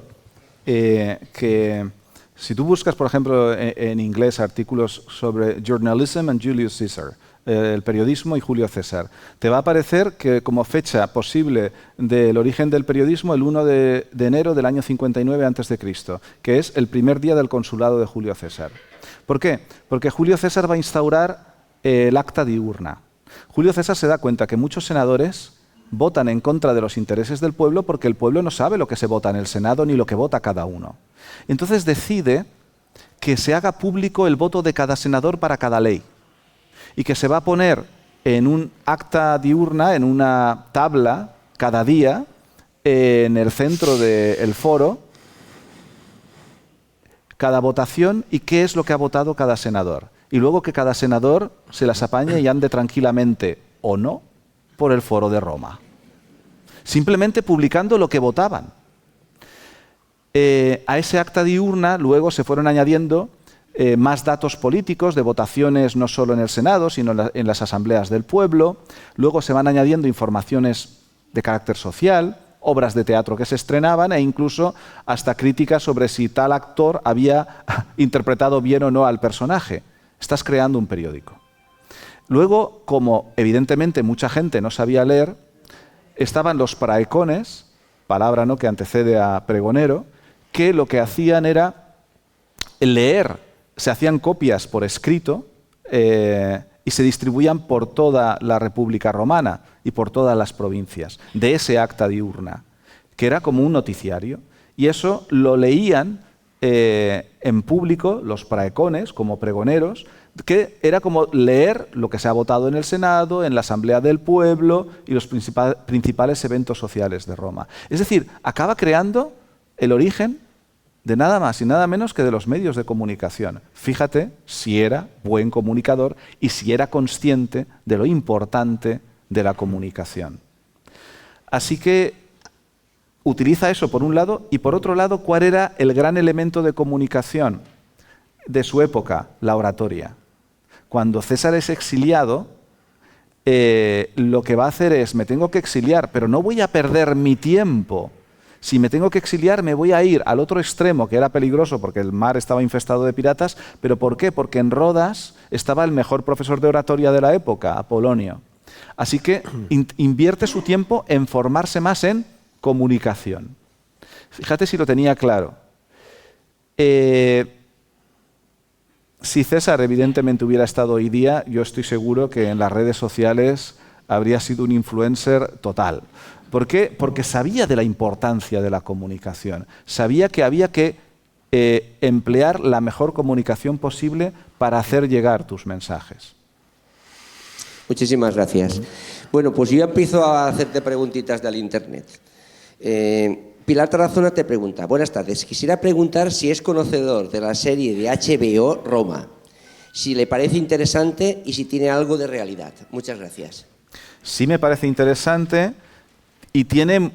que si tú buscas, por ejemplo, en inglés artículos sobre Journalism and Julius Caesar, el periodismo y Julio César, te va a aparecer que como fecha posible del origen del periodismo el 1 de enero del año 59 a.C., que es el primer día del consulado de Julio César. ¿Por qué? Porque Julio César va a instaurar el acta diurna. Julio César se da cuenta que muchos senadores votan en contra de los intereses del pueblo porque el pueblo no sabe lo que se vota en el Senado ni lo que vota cada uno. Entonces decide que se haga público el voto de cada senador para cada ley y que se va a poner en un acta diurna, en una tabla, cada día, en el centro del foro, cada votación y qué es lo que ha votado cada senador. Y luego que cada senador se las apañe y ande tranquilamente, o no, por el foro de Roma. Simplemente publicando lo que votaban. A ese acta diurna luego se fueron añadiendo más datos políticos de votaciones no solo en el Senado, sino en las asambleas del pueblo. Luego se van añadiendo informaciones de carácter social, obras de teatro que se estrenaban e incluso hasta críticas sobre si tal actor había interpretado bien o no al personaje. Estás creando un periódico. Luego, como evidentemente mucha gente no sabía leer, estaban los praecones, palabra ¿no? que antecede a pregonero, que lo que hacían era leer, se hacían copias por escrito y se distribuían por toda la República Romana y por todas las provincias, de ese acta diurna, que era como un noticiario. Y eso lo leían en público los praecones, como pregoneros, que era como leer lo que se ha votado en el Senado, en la Asamblea del Pueblo y los principales eventos sociales de Roma. Es decir, acaba creando el origen de nada más y nada menos que de los medios de comunicación. Fíjate si era buen comunicador y si era consciente de lo importante de la comunicación. Así que utiliza eso por un lado, y por otro lado, ¿cuál era el gran elemento de comunicación de su época? La oratoria. Cuando César es exiliado, lo que va a hacer es, me tengo que exiliar, pero no voy a perder mi tiempo. Si me tengo que exiliar, me voy a ir al otro extremo, que era peligroso porque el mar estaba infestado de piratas. ¿Pero por qué? Porque en Rodas estaba el mejor profesor de oratoria de la época, Apolonio. Así que invierte su tiempo en formarse más en comunicación. Fíjate si lo tenía claro. Si César evidentemente hubiera estado hoy día, yo estoy seguro que en las redes sociales habría sido un influencer total. ¿Por qué? Porque sabía de la importancia de la comunicación. Sabía que había que emplear la mejor comunicación posible para hacer llegar tus mensajes. Muchísimas gracias. Bueno, pues yo empiezo a hacerte preguntitas del Internet. Pilar Tarazona te pregunta, buenas tardes, quisiera preguntar si es conocedor de la serie de HBO Roma, si le parece interesante y si tiene algo de realidad. Muchas gracias. Sí me parece interesante y tiene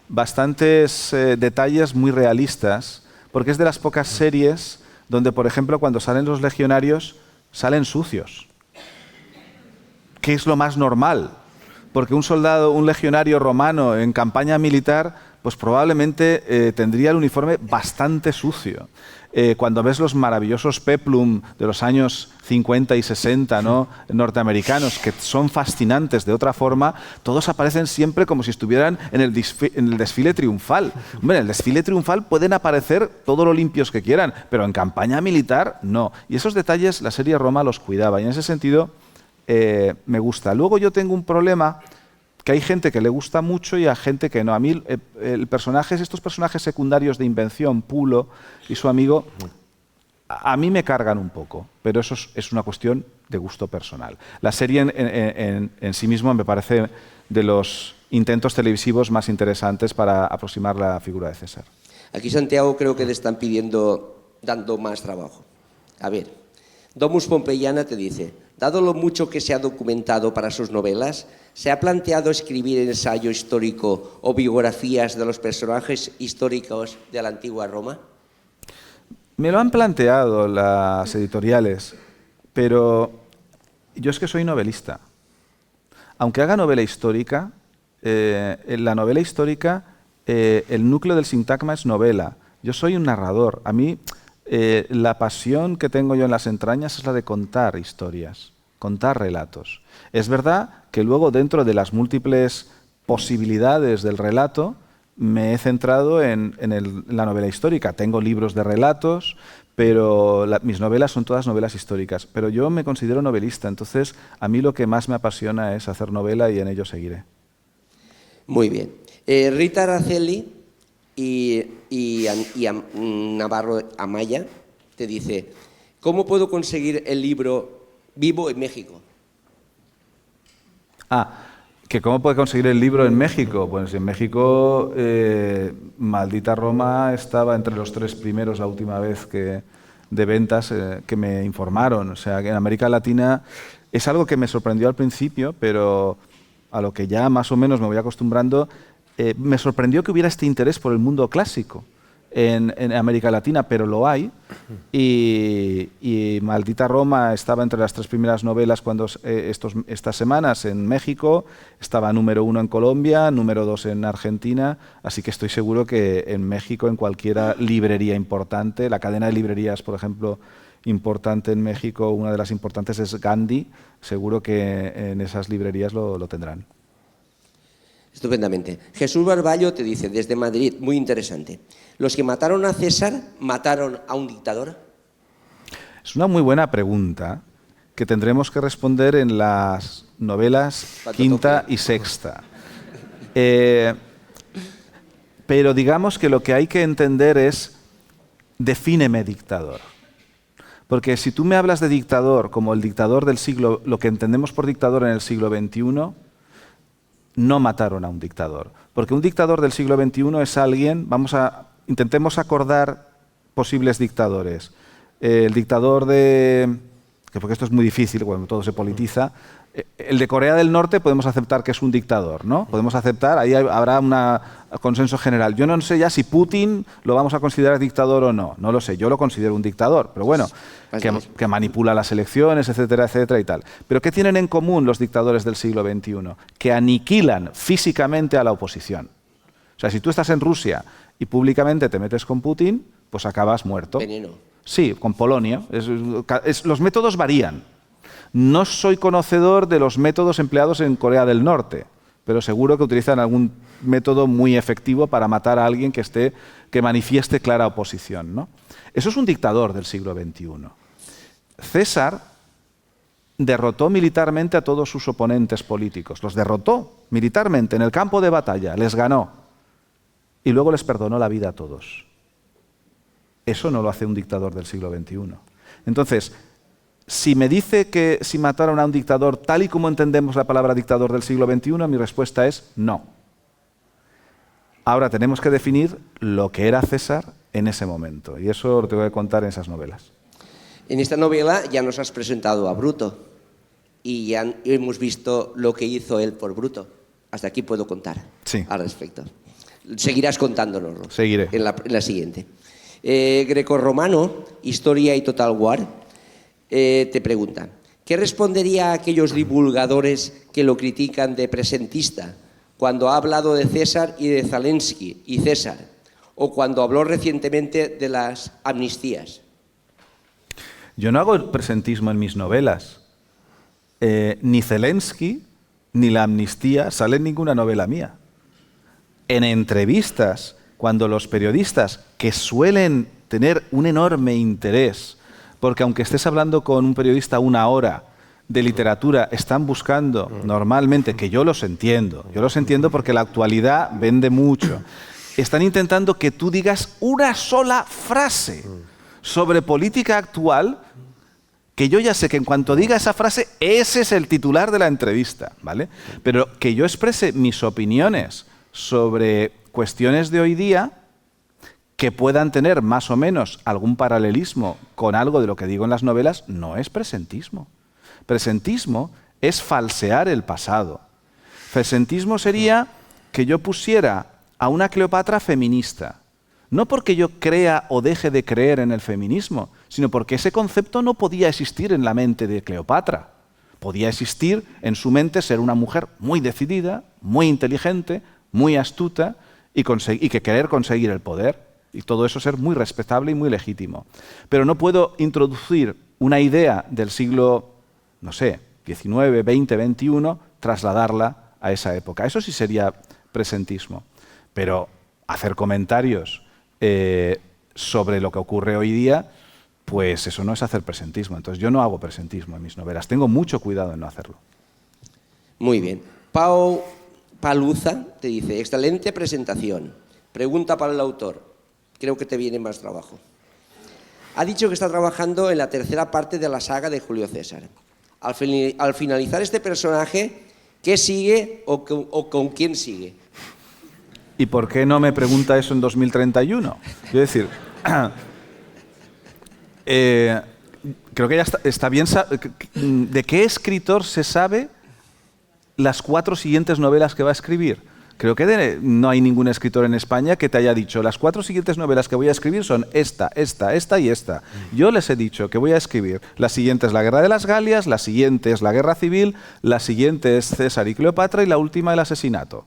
bastantes detalles muy realistas, porque es de las pocas series donde, por ejemplo, cuando salen los legionarios, salen sucios, que es lo más normal. Porque un soldado, un legionario romano en campaña militar, pues probablemente tendría el uniforme bastante sucio. cuando ves los maravillosos peplum de los años 50 y 60, ¿no? norteamericanos, que son fascinantes de otra forma, todos aparecen siempre como si estuvieran en el desfile triunfal. Hombre, en el desfile triunfal pueden aparecer todo lo limpios que quieran, pero en campaña militar no. Y esos detalles la serie Roma los cuidaba, y en ese sentido me gusta. Luego yo tengo un problema, que hay gente que le gusta mucho y a gente que no. A mí estos personajes secundarios de invención, Pulo y su amigo, a mí me cargan un poco, pero eso es una cuestión de gusto personal. La serie en sí mismo me parece de los intentos televisivos más interesantes para aproximar la figura de César. Aquí, Santiago, creo que te están dando más trabajo. A ver, Domus Pompeiana te dice: dado lo mucho que se ha documentado para sus novelas, ¿se ha planteado escribir ensayo histórico o biografías de los personajes históricos de la antigua Roma? Me lo han planteado las editoriales, pero yo es que soy novelista. Aunque haga novela histórica, en la novela histórica el núcleo del sintagma es novela. Yo soy un narrador. A mí la pasión que tengo yo en las entrañas es la de contar historias, contar relatos. Es verdad que luego, dentro de las múltiples posibilidades del relato, me he centrado en la novela histórica. Tengo libros de relatos, pero mis novelas son todas novelas históricas. Pero yo me considero novelista, entonces a mí lo que más me apasiona es hacer novela y en ello seguiré. Muy bien. Rita Araceli y Navarro Amaya te dice: ¿cómo puedo conseguir el libro Vivo en México? ¿Que cómo puede conseguir el libro en México? Pues en México, Maldita Roma estaba entre los 3 primeros la última vez de ventas que me informaron. O sea, que en América Latina es algo que me sorprendió al principio, pero a lo que ya más o menos me voy acostumbrando. Me sorprendió que hubiera este interés por el mundo clásico en América Latina, pero lo hay. Y Maldita Roma estaba entre las 3 primeras novelas cuando estas semanas en México, estaba número 1 en Colombia, número 2 en Argentina, así que estoy seguro que en México, en cualquier librería importante, la cadena de librerías, por ejemplo, importante en México, una de las importantes es Gandhi, seguro que en esas librerías lo tendrán. Estupendamente. Jesús Barballo te dice, desde Madrid, muy interesante: ¿los que mataron a César mataron a un dictador? Es una muy buena pregunta que tendremos que responder en las novelas quinta y sexta. Pero digamos que lo que hay que entender es: defíneme dictador. Porque si tú me hablas de dictador como el dictador del siglo, lo que entendemos por dictador en el siglo XXI, no mataron a un dictador. Porque un dictador del siglo XXI es alguien, intentemos acordar posibles dictadores. El dictador porque esto es muy difícil cuando todo se politiza, el de Corea del Norte podemos aceptar que es un dictador, ¿no? Podemos aceptar, ahí habrá un consenso general. Yo no sé ya si Putin lo vamos a considerar dictador o no, no lo sé, yo lo considero un dictador, pero bueno, que manipula las elecciones, etcétera, etcétera y tal. Pero ¿qué tienen en común los dictadores del siglo XXI? Que aniquilan físicamente a la oposición. O sea, si tú estás en Rusia y públicamente te metes con Putin, pues acabas muerto. Veneno. Sí, con Polonia. Los métodos varían. No soy conocedor de los métodos empleados en Corea del Norte, pero seguro que utilizan algún método muy efectivo para matar a alguien que manifieste clara oposición, ¿no? Eso es un dictador del siglo XXI. César derrotó militarmente a todos sus oponentes políticos. Los derrotó militarmente en el campo de batalla, les ganó. Y luego les perdonó la vida a todos. Eso no lo hace un dictador del siglo XXI. Entonces, si me dice que si mataron a un dictador tal y como entendemos la palabra dictador del siglo XXI, mi respuesta es no. Ahora tenemos que definir lo que era César en ese momento, y eso lo tengo que contar en esas novelas. En esta novela ya nos has presentado a Bruto y ya hemos visto lo que hizo él por Bruto. Hasta aquí puedo contar al respecto. Seguirás contándonoslo. Seguiré. En la siguiente. Grecorromano, Historia y Total War, te pregunta: ¿qué respondería a aquellos divulgadores que lo critican de presentista cuando ha hablado de César y de Zelensky y César? o cuando habló recientemente de las amnistías? Yo no hago presentismo en mis novelas. Ni Zelensky ni la amnistía sale en ninguna novela mía. En entrevistas, cuando los periodistas, que suelen tener un enorme interés, porque aunque estés hablando con un periodista una hora de literatura, están buscando normalmente, que yo los entiendo porque la actualidad vende mucho, están intentando que tú digas una sola frase sobre política actual, que yo ya sé que en cuanto diga esa frase, ese es el titular de la entrevista, ¿vale? Pero que yo exprese mis opiniones sobre cuestiones de hoy día que puedan tener más o menos algún paralelismo con algo de lo que digo en las novelas, no es presentismo. Presentismo es falsear el pasado. Presentismo sería que yo pusiera a una Cleopatra feminista, no porque yo crea o deje de creer en el feminismo, sino porque ese concepto no podía existir en la mente de Cleopatra. Podía existir en su mente ser una mujer muy decidida, muy inteligente, muy astuta y que querer conseguir el poder. Y todo eso ser muy respetable y muy legítimo. Pero no puedo introducir una idea del siglo, no sé, XIX, XX, XXI, trasladarla a esa época. Eso sí sería presentismo. Pero hacer comentarios sobre lo que ocurre hoy día, pues eso no es hacer presentismo. Entonces yo no hago presentismo en mis novelas. Tengo mucho cuidado en no hacerlo. Muy bien. Pau Paluza te dice, excelente presentación. Pregunta para el autor. Creo que te viene más trabajo. Ha dicho que está trabajando en la tercera parte de la saga de Julio César. Al finalizar este personaje, ¿qué sigue o con quién sigue? ¿Y por qué no me pregunta eso en 2031? Quiero decir, creo que ya está bien. ¿De qué escritor se sabe las 4 siguientes novelas que va a escribir? Creo que no hay ningún escritor en España que te haya dicho las 4 siguientes novelas que voy a escribir son esta y esta. Yo les he dicho que voy a escribir la siguiente es La Guerra de las Galias, la siguiente es la Guerra Civil, la siguiente es César y Cleopatra y la última el asesinato.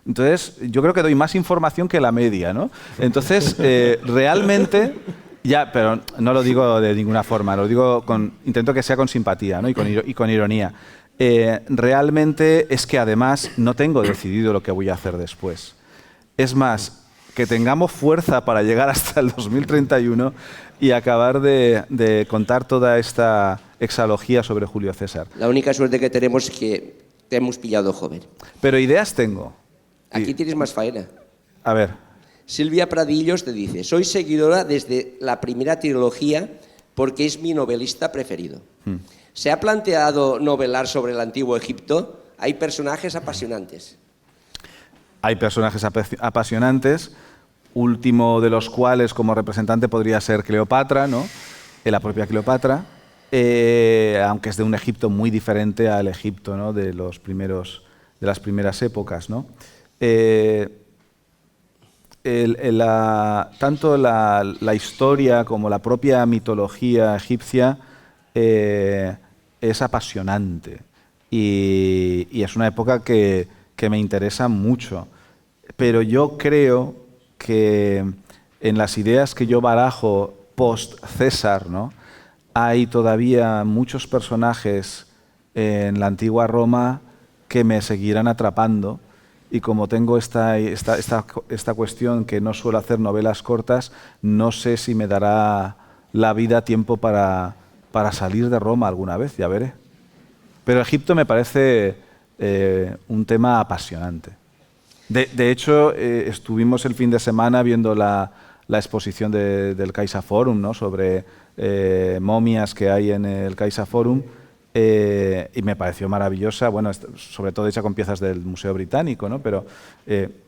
Entonces, yo creo que doy más información que la media, ¿no? Entonces, realmente, ya, pero no lo digo de ninguna forma, lo digo intento que sea con simpatía, ¿no? y con ironía. Realmente es que además no tengo decidido lo que voy a hacer después. Es más, que tengamos fuerza para llegar hasta el 2031 y acabar de contar toda esta exalogía sobre Julio César. La única suerte que tenemos es que te hemos pillado joven. Pero ideas tengo. Aquí tienes más faena. A ver. Silvia Pradillos te dice, soy seguidora desde la primera trilogía porque es mi novelista preferido. ¿Se ha planteado novelar sobre el Antiguo Egipto? Hay personajes apasionantes. Hay personajes apasionantes, último de los cuales como representante podría ser Cleopatra, ¿no? La propia Cleopatra, aunque es de un Egipto muy diferente al Egipto, ¿no? de las primeras épocas, ¿no? Tanto la historia como la propia mitología egipcia es apasionante y es una época que me interesa mucho. Pero yo creo que en las ideas que yo barajo post-César, ¿no? hay todavía muchos personajes en la antigua Roma que me seguirán atrapando. Y como tengo esta cuestión que no suelo hacer novelas cortas, no sé si me dará la vida tiempo para salir de Roma alguna vez, ya veré. Pero Egipto me parece un tema apasionante. De hecho, estuvimos el fin de semana viendo la exposición del CaixaForum, ¿no? sobre momias que hay en el CaixaForum, y me pareció maravillosa, bueno, sobre todo hecha con piezas del Museo Británico, ¿no? Pero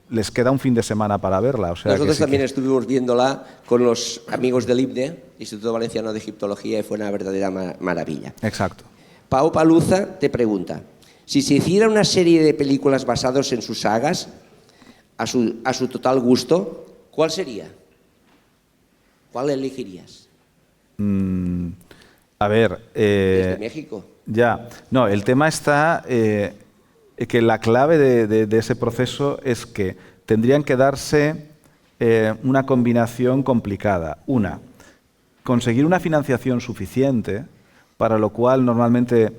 les queda un fin de semana para verla. O sea, nosotros también estuvimos viéndola con los amigos del IBDE, Instituto Valenciano de Egiptología, y fue una verdadera maravilla. Exacto. Pau Paluza te pregunta, si se hiciera una serie de películas basadas en sus sagas, a su total gusto, ¿cuál sería? ¿Cuál elegirías? A ver... Desde México. Ya, no, el tema está que la clave de ese proceso es que tendrían que darse una combinación complicada. Una, conseguir una financiación suficiente, para lo cual normalmente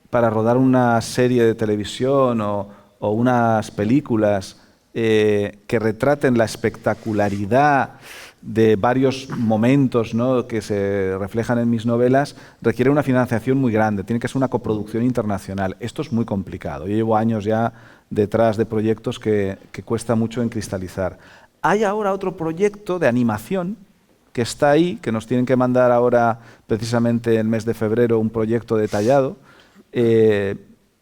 para rodar una serie de televisión o unas películas que retraten la espectacularidad de varios momentos, ¿no?, que se reflejan en mis novelas, requiere una financiación muy grande, tiene que ser una coproducción internacional. Esto es muy complicado. Yo llevo años ya detrás de proyectos que cuesta mucho en cristalizar. Hay ahora otro proyecto de animación que está ahí, que nos tienen que mandar ahora, precisamente el mes de febrero, un proyecto detallado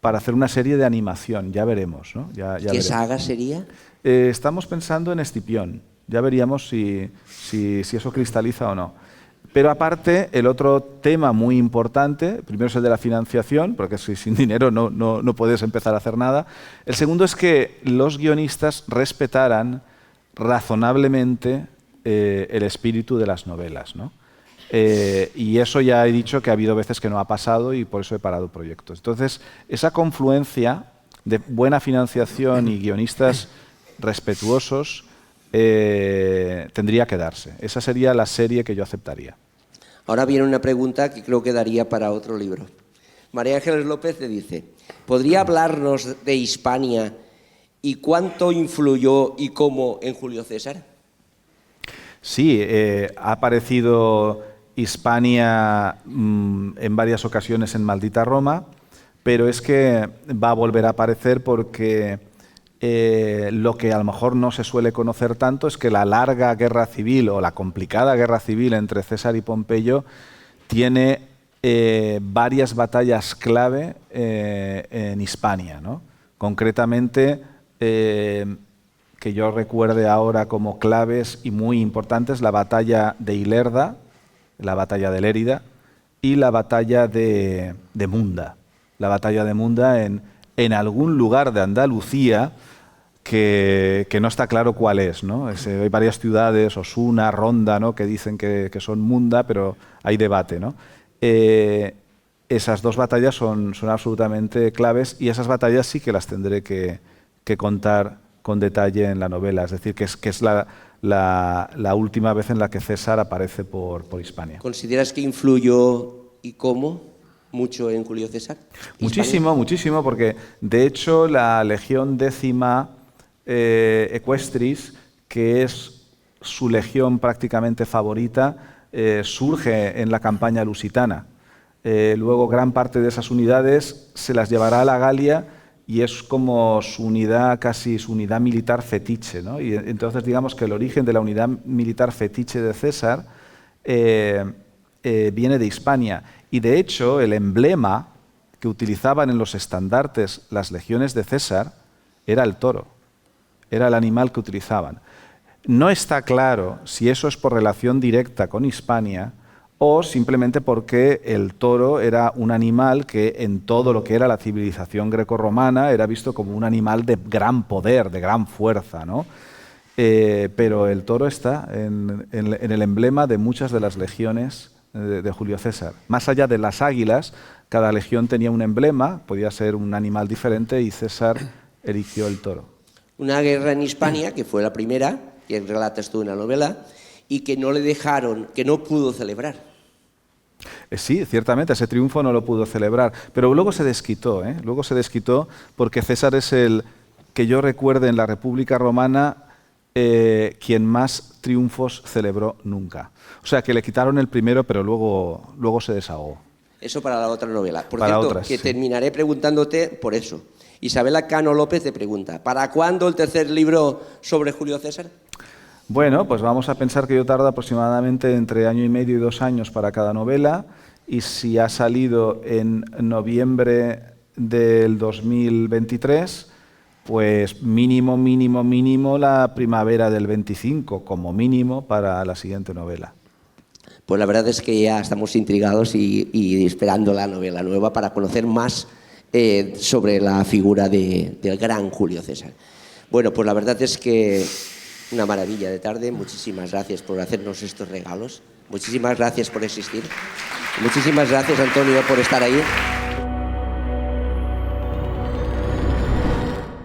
para hacer una serie de animación. Ya veremos, ¿no? Ya ¿Qué veremos. saga sería? Estamos pensando en Escipión. Ya veríamos si eso cristaliza o no. Pero aparte, el otro tema muy importante, primero es el de la financiación, porque si sin dinero no puedes empezar a hacer nada. El segundo es que los guionistas respetaran razonablemente el espíritu de las novelas, ¿no? Y eso ya he dicho que ha habido veces que no ha pasado y por eso he parado proyectos. Entonces, esa confluencia de buena financiación y guionistas respetuosos tendría que darse. Esa sería la serie que yo aceptaría. Ahora viene una pregunta que creo que daría para otro libro. María Ángeles López te dice, ¿podría hablarnos de Hispania y cuánto influyó y cómo en Julio César? Sí, ha aparecido Hispania en varias ocasiones en Maldita Roma, pero es que va a volver a aparecer porque lo que a lo mejor no se suele conocer tanto es que la larga guerra civil o la complicada guerra civil entre César y Pompeyo tiene varias batallas clave en Hispania, ¿no? Concretamente, que yo recuerde ahora como claves y muy importantes, la batalla de Ilerda, la batalla de Lérida y la batalla de Munda. La batalla de Munda en algún lugar de Andalucía que no está claro cuál es, ¿no? Hay varias ciudades, Osuna, Ronda, ¿no?, que dicen que son Munda, pero hay debate, ¿no? Esas dos batallas son absolutamente claves y esas batallas sí que las tendré que contar con detalle en la novela, es decir, que es la última vez en la que César aparece por Hispania. ¿Consideras que influyó y cómo mucho en Julio César? Muchísimo, muchísimo, porque de hecho la Legión Décima Equestris, que es su legión prácticamente favorita, surge en la campaña lusitana. Luego gran parte de esas unidades se las llevará a la Galia y es como su unidad, casi su unidad militar fetiche, ¿no? Y entonces digamos que el origen de la unidad militar fetiche de César viene de Hispania. Y de hecho el emblema que utilizaban en los estandartes las legiones de César era el toro, era el animal que utilizaban. No está claro si eso es por relación directa con Hispania o simplemente porque el toro era un animal que en todo lo que era la civilización grecorromana era visto como un animal de gran poder, de gran fuerza, ¿no? Pero el toro está en el emblema de muchas de las legiones de Julio César. Más allá de las águilas, cada legión tenía un emblema, podía ser un animal diferente y César erigió el toro. Una guerra en Hispania, que fue la primera, que relatas tú en la novela, y que no le dejaron, que no pudo celebrar. Sí, ciertamente, ese triunfo no lo pudo celebrar, pero luego se desquitó, luego se desquitó porque César es el que yo recuerde en la República Romana quien más triunfos celebró nunca. O sea, que le quitaron el primero, pero luego se desahogó. Eso para la otra novela. Por para cierto, otras, que sí. Terminaré preguntándote por eso. Isabela Cano López te pregunta, ¿para cuándo el tercer libro sobre Julio César? Bueno, pues vamos a pensar que yo tardo aproximadamente entre 1 año y medio y 2 años para cada novela, y si ha salido en noviembre del 2023, pues mínimo la primavera del 25, como mínimo para la siguiente novela. Pues la verdad es que ya estamos intrigados y esperando la novela nueva para conocer más sobre la figura del gran Julio César. Bueno, pues la verdad es que una maravilla de tarde. Muchísimas gracias por hacernos estos regalos. Muchísimas gracias por existir. Muchísimas gracias, Antonio, por estar ahí.